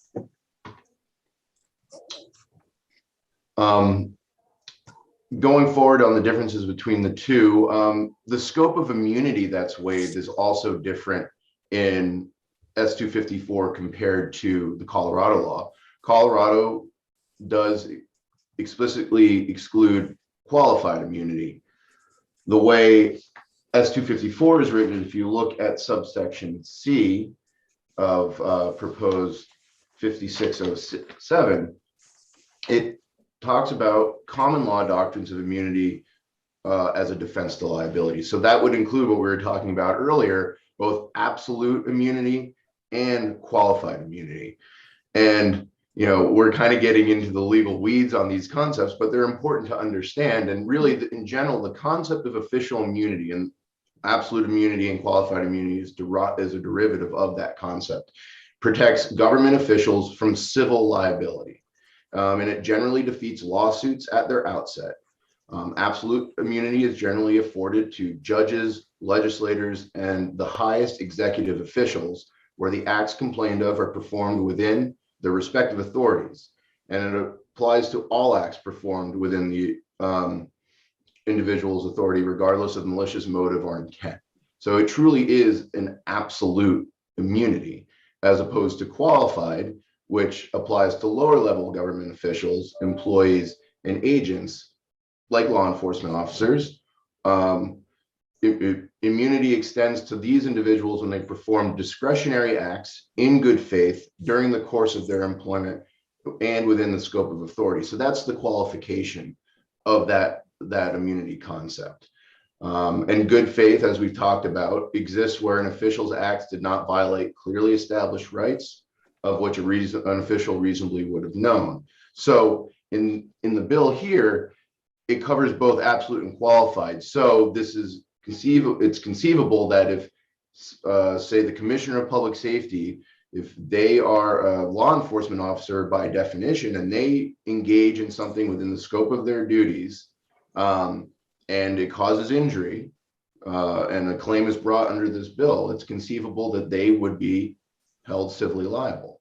Going forward on the differences between the two, the scope of immunity that's waived is also different in S-254 compared to the Colorado law. Colorado does explicitly exclude qualified immunity. The way S-254 is written, if you look at subsection C of proposed 5607, it talks about common law doctrines of immunity as a defense to liability. So that would include what we were talking about earlier, both absolute immunity and qualified immunity. And, you know, we're kind of getting into the legal weeds on these concepts, but they're important to understand. And really, in general, the concept of official immunity and absolute immunity and qualified immunity is a derivative of that concept. Protects government officials from civil liability. And it generally defeats lawsuits at their outset. Absolute immunity is generally afforded to judges, legislators, and the highest executive officials where the acts complained of are performed within their respective authorities. And it applies to all acts performed within the individual's authority, regardless of malicious motive or intent. So it truly is an absolute immunity, as opposed to qualified, which applies to lower level government officials, employees, and agents like law enforcement officers. Immunity extends to these individuals when they perform discretionary acts in good faith during the course of their employment and within the scope of authority. So that's the qualification of that immunity concept. And good faith, as we've talked about, exists where an official's acts did not violate clearly established rights of which an official reasonably would have known. So in the bill here, it covers both absolute and qualified. So this is it's conceivable that if, say, the Commissioner of Public Safety, if they are a law enforcement officer by definition and they engage in something within the scope of their duties, and it causes injury, and a claim is brought under this bill, it's conceivable that they would be held civilly liable.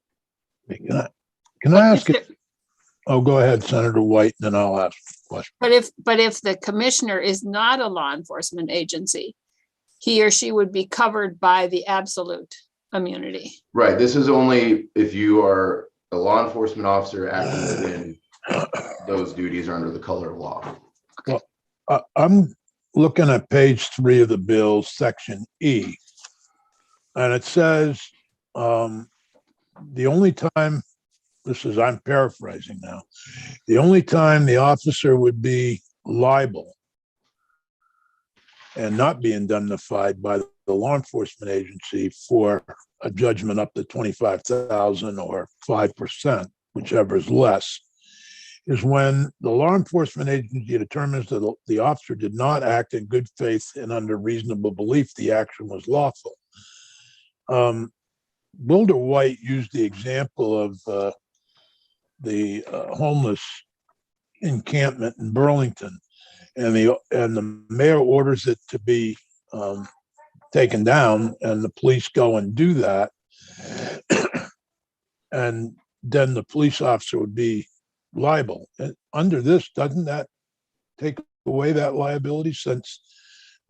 Can I ask it? Oh, go ahead, Senator White, and then I'll ask a question. But if the commissioner is not a law enforcement agency, he or she would be covered by the absolute immunity. Right. This is only if you are a law enforcement officer acting within those duties or under the color of law. Well, I'm looking at page 3 of the bill, section E, and it says the only time, I'm paraphrasing now, the only time the officer would be liable and not be indemnified by the law enforcement agency for a judgment up to 25,000 or 5%, whichever is less, is when the law enforcement agency determines that the officer did not act in good faith and under reasonable belief the action was lawful. Wilder White used the example of the homeless encampment in Burlington, and the mayor orders it to be taken down, and the police go and do that, and then the police officer would be liable. And under this, doesn't that take away that liability, since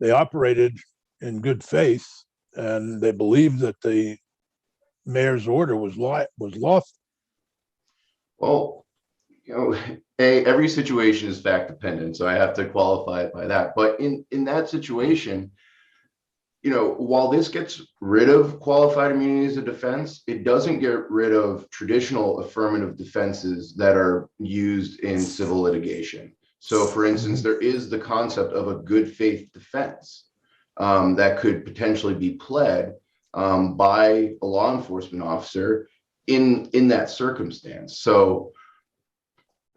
they operated in good faith and they believed that the mayor's order was lawful? Well, every situation is fact dependent, so I have to qualify it by that. But in that situation, while this gets rid of qualified immunity as a defense, it doesn't get rid of traditional affirmative defenses that are used in civil litigation. So, for instance, there is the concept of a good faith defense that could potentially be pled by a law enforcement officer in that circumstance. So,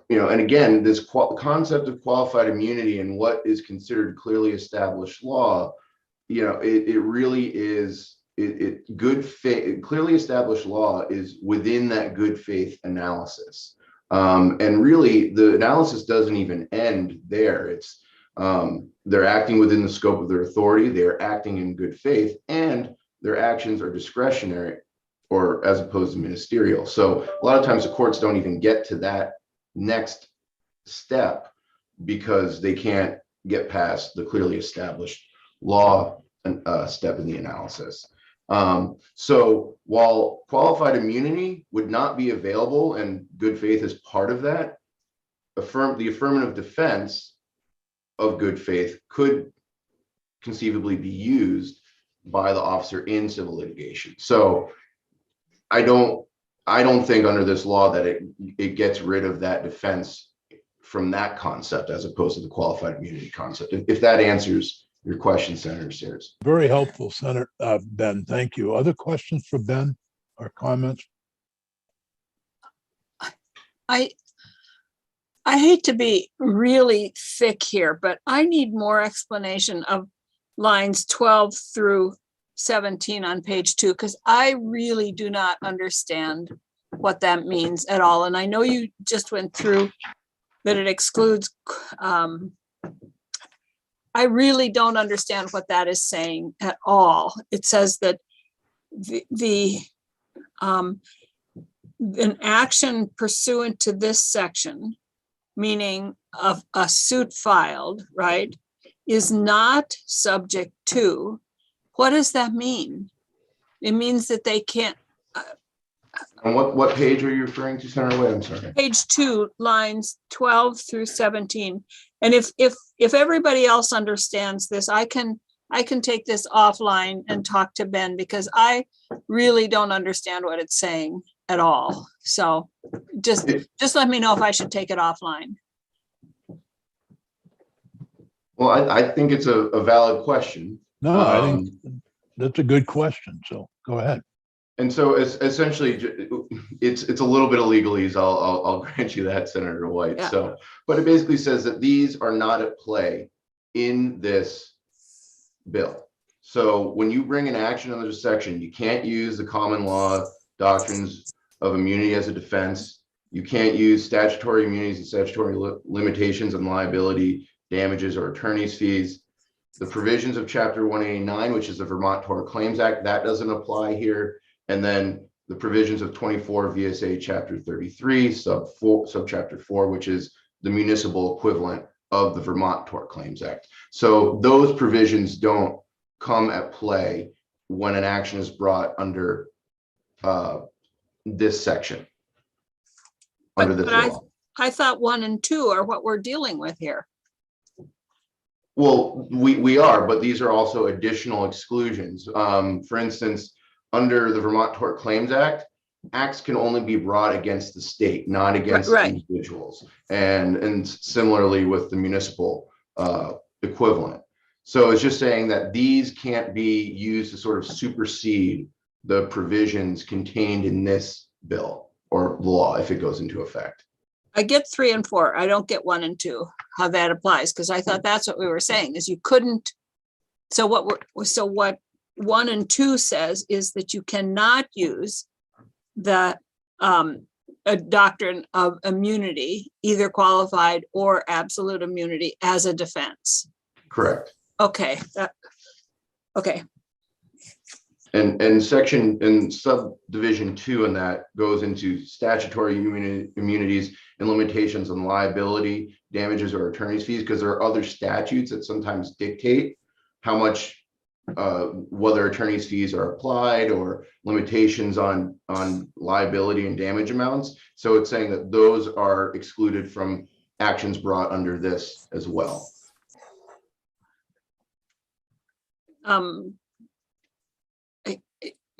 and again, this concept of qualified immunity and what is considered clearly established law, it really is, good faith, clearly established law is within that good faith analysis. And really, the analysis doesn't even end there. It's they're acting within the scope of their authority, they're acting in good faith, and their actions are discretionary or as opposed to ministerial. So a lot of times the courts don't even get to that next step because they can't get past the clearly established law step in the analysis. So while qualified immunity would not be available and good faith is part of that, the affirmative defense of good faith could conceivably be used by the officer in civil litigation. So I don't think under this law that it gets rid of that defense from that concept as opposed to the qualified immunity concept. If that answers your question, Senator Sears. Very helpful, Senator Ben. Thank you. Other questions for Ben or comments? I hate to be really thick here, but I need more explanation of lines 12 through 17 on page 2, because I really do not understand what that means at all. And I know you just went through that it excludes, I really don't understand what that is saying at all. It says that an action pursuant to this section, meaning of a suit filed, right, is not subject to. What does that mean? It means that they can't. And what page are you referring to, Senator White? I'm sorry. Page 2, lines 12 through 17. And if everybody else understands this, I can take this offline and talk to Ben, because I really don't understand what it's saying at all. So just let me know if I should take it offline. Well, I think it's a valid question. No, I think that's a good question. So go ahead. And so essentially, it's a little bit of legalese. I'll grant you that, Senator White. Yeah. So, but it basically says that these are not at play in this bill. So when you bring an action under this section, you can't use the common law doctrines of immunity as a defense. You can't use statutory immunities and statutory limitations on liability, damages, or attorney's fees. The provisions of Chapter 189, which is the Vermont Tort Claims Act, that doesn't apply here. And then the provisions of 24 VSA Chapter 33, subchapter 4, which is the municipal equivalent of the Vermont Tort Claims Act. So those provisions don't come at play when an action is brought under this section, under this law. I thought 1 and 2 are what we're dealing with here. Well, we are, but these are also additional exclusions. For instance, under the Vermont Tort Claims Act, acts can only be brought against the state, not against individuals. And similarly with the municipal equivalent. So it's just saying that these can't be used to sort of supersede the provisions contained in this bill or law if it goes into effect. I get 3 and 4. I don't get 1 and 2, how that applies, because I thought that's what we were saying is you couldn't. So what 1 and 2 says is that you cannot use the a doctrine of immunity, either qualified or absolute immunity, as a defense. Correct. Okay. Okay. And subdivision 2 in that goes into statutory immunities and limitations on liability, damages, or attorney's fees, because there are other statutes that sometimes dictate how much, whether attorney's fees are applied or limitations on liability and damage amounts. So it's saying that those are excluded from actions brought under this as well.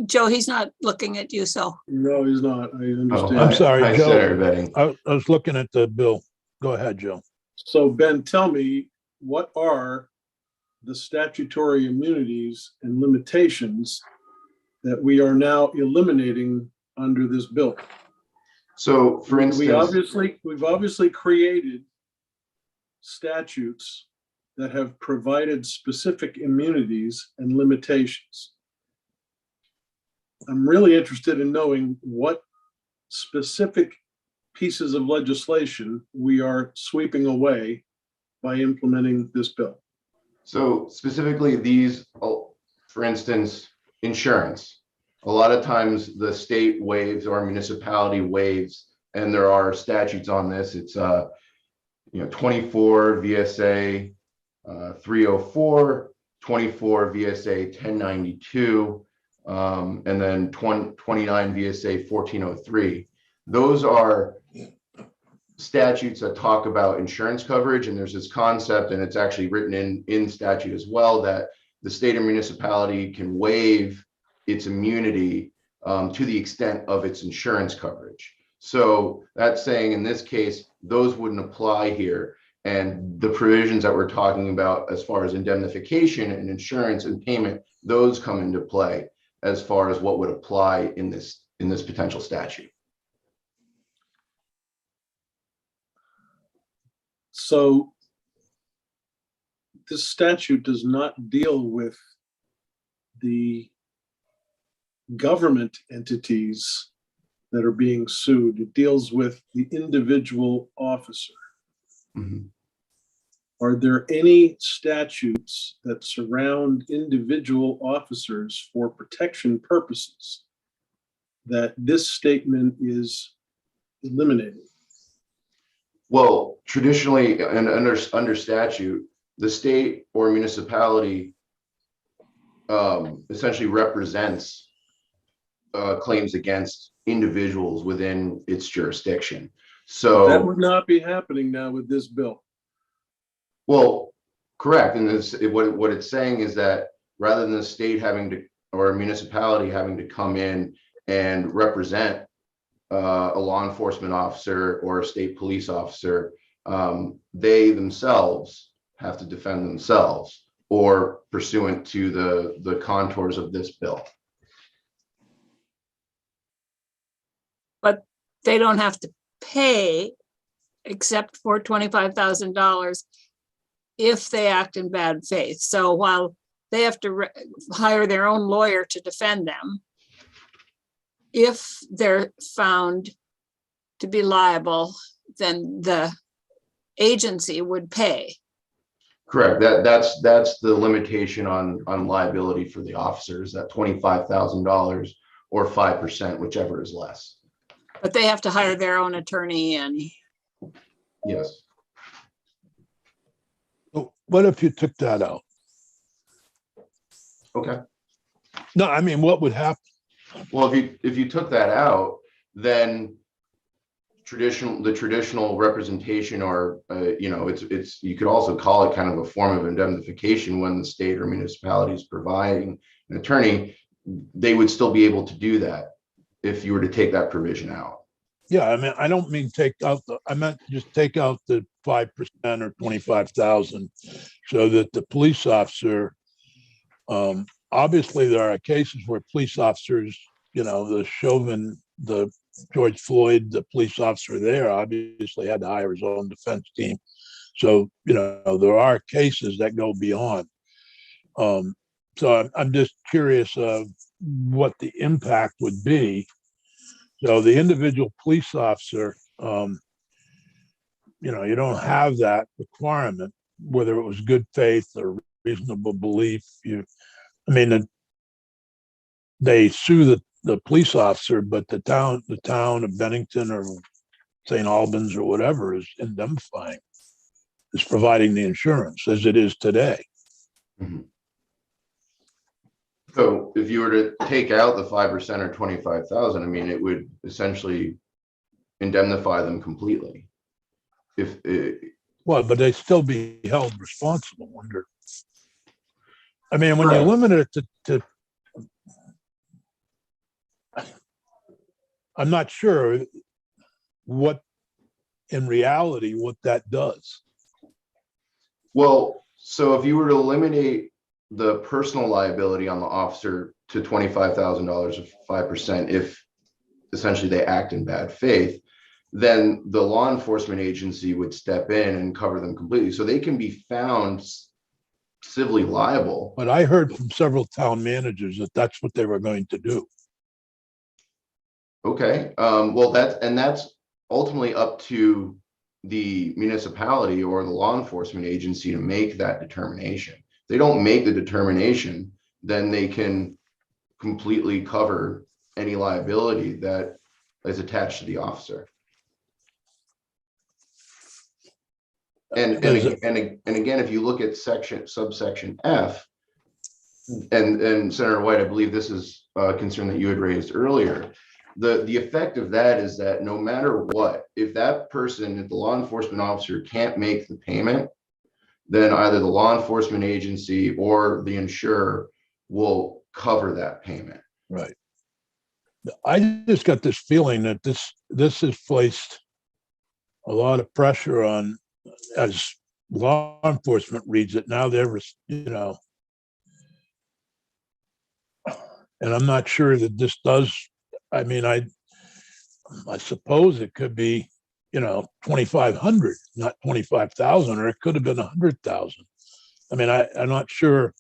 Joe, he's not looking at you, so. No, he's not. I understand. I'm sorry, Hi, Joe. Senator Betting. I was looking at the bill. Go ahead, Joe. So Ben, tell me, what are the statutory immunities and limitations that we are now eliminating under this bill? So for instance, We've obviously created statutes that have provided specific immunities and limitations. I'm really interested in knowing what specific pieces of legislation we are sweeping away by implementing this bill. so specifically these, for instance, insurance. A lot of times the state waives or municipality waives, and there are statutes on this. It's 24 VSA 304, 24 VSA 1092, and then 29 VSA 1403. Those are statutes that talk about insurance coverage, and there's this concept, and it's actually written in statute as well, that the state or municipality can waive its immunity to the extent of its insurance coverage. So that's saying in this case, those wouldn't apply here. And the provisions that we're talking about as far as indemnification and insurance and payment, those come into play as far as what would apply in this potential statute. So this statute does not deal with the government entities that are being sued. It deals with the individual officer. Mhm. Are there any statutes that surround individual officers for protection purposes that this statement is eliminating? Well, traditionally, and under statute, the state or municipality essentially represents claims against individuals within its jurisdiction. So That would not be happening now with this bill. well, correct. And what it's saying is that rather than the state having to, or a municipality having to come in and represent a law enforcement officer or a state police officer, they themselves have to defend themselves or pursuant to the contours of this bill. But they don't have to pay except for $25,000 if they act in bad faith. So while they have to hire their own lawyer to defend them, if they're found to be liable, then the agency would pay. Correct. That's the limitation on liability for the officers, that $25,000 or 5%, whichever is less. But they have to hire their own attorney and Yes. What if you took that out? Okay. No, I mean, what would happen? Well, if you took that out, then the traditional representation, or you know, it's you could also call it kind of a form of indemnification when the state or municipality is providing an attorney, they would still be able to do that if you were to take that provision out. Yeah, I mean, I don't mean take out I meant just take out the 5% or 25,000 so that the police officer, obviously there are cases where police officers, you know, the George Floyd, the police officer there obviously had to hire his own defense team. So, you know, there are cases that go beyond. So I'm just curious of what the impact would be. So the individual police officer, you know, you don't have that requirement, whether it was good faith or reasonable belief. I mean, they sue the police officer, but the town of Bennington or St. Albans or whatever is indemnifying, is providing the insurance as it is today. Mm-hmm. So if you were to take out the 5% or 25,000, I mean, it would essentially indemnify them completely. Well, but they still be held responsible under. I mean, when you Right. limit it to, I'm not sure what, in reality, what that does. Well, so if you were to eliminate the personal liability on the officer to $25,000 of 5%, if essentially they act in bad faith, then the law enforcement agency would step in and cover them completely. So they can be found civilly liable. But I heard from several town managers that that's what they were going to do. Okay, well, that's ultimately up to the municipality or the law enforcement agency to make that determination. If they don't make the determination, then they can completely cover any liability that is attached to the officer. And again, if you look at subsection F, and Senator White, I believe this is a concern that you had raised earlier. The effect of that is that no matter what, if that person, if the law enforcement officer can't make the payment, then either the law enforcement agency or the insurer will cover that payment. Right. I just got this feeling that this has placed a lot of pressure on, as law enforcement reads it now, they're, you know, and I'm not sure that this does. I mean, I suppose it could be, you know, 2,500, not 25,000, or it could have been 100,000. I mean, I'm not sure.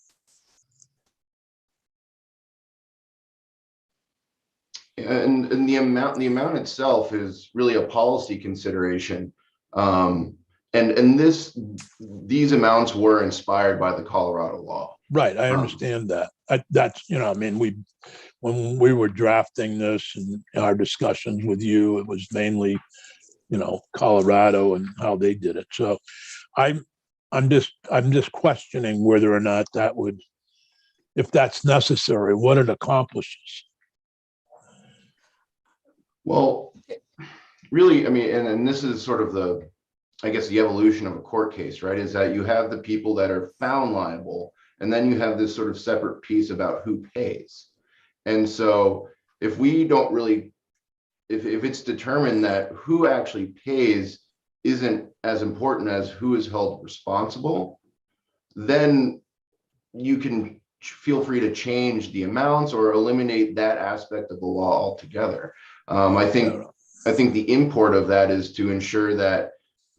And the amount itself is really a policy consideration. And these amounts were inspired by the Colorado law. Right, I understand that. That's, you know, I mean, when we were drafting this and our discussions with you, it was mainly, you know, Colorado and how they did it. So I'm just questioning whether or not that would, if that's necessary, what it accomplishes. Well, really, I mean, and this is sort of the, I guess, the evolution of a court case, right? Is that you have the people that are found liable, and then you have this sort of separate piece about who pays. And so if we don't really, if it's determined that who actually pays isn't as important as who is held responsible, then you can feel free to change the amounts or eliminate that aspect of the law altogether. I think the import of that is to ensure that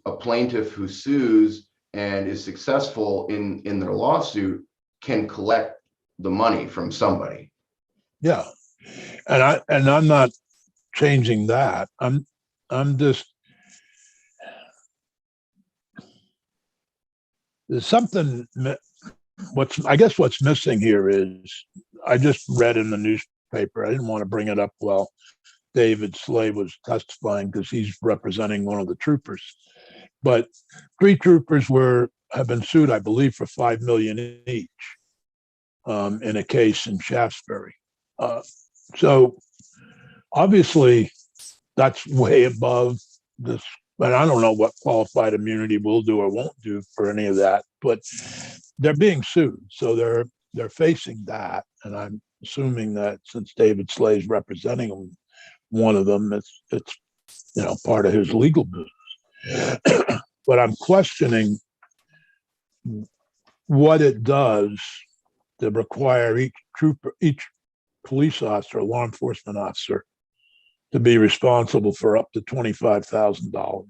a plaintiff who sues and is successful in their lawsuit can collect the money from somebody. Yeah, and I'm not changing that. I'm just, there's something. What's missing here is, I just read in the newspaper. I didn't want to bring it up while David Slay was testifying because he's representing one of the troopers. But 3 troopers have been sued, I believe, for $5 million each. in a case in Shaftesbury. So obviously that's way above this, but I don't know what qualified immunity will do or won't do for any of that, but they're being sued. So they're facing that. And I'm assuming that since David Slay's representing them, one of them, it's part of his legal business. But I'm questioning what it does to require each police officer, law enforcement officer, to be responsible for up to $25,000.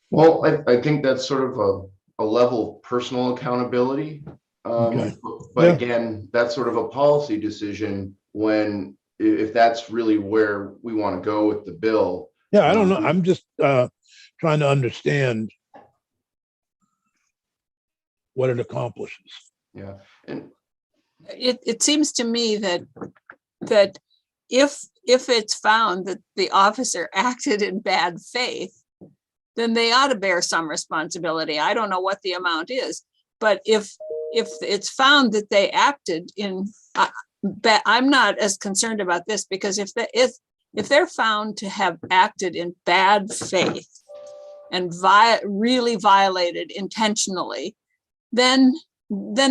Well, I think that's sort of a level of personal accountability. Okay. But Yeah. again, that's sort of a policy decision when, if that's really where we want to go with the bill. Yeah, I don't know. I'm just trying to understand what it accomplishes. Yeah. And It seems to me that if it's found that the officer acted in bad faith, then they ought to bear some responsibility. I don't know what the amount is, but if it's found that they acted in, I'm not as concerned about this, because if they're found to have acted in bad faith and really violated intentionally, then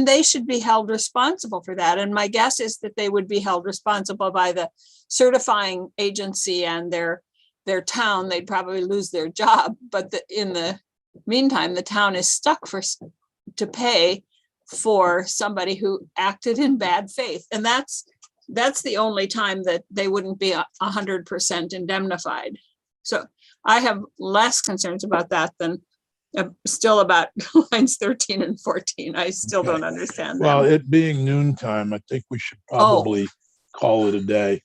they should be held responsible for that. And my guess is that they would be held responsible by the certifying agency and their town. They'd probably lose their job, but in the meantime, the town is stuck to pay for somebody who acted in bad faith. And that's the only time that they wouldn't be 100% indemnified. So I have less concerns about that than still about lines 13 and 14. I still don't understand that. Well, it being noontime, I think we should probably call it a day.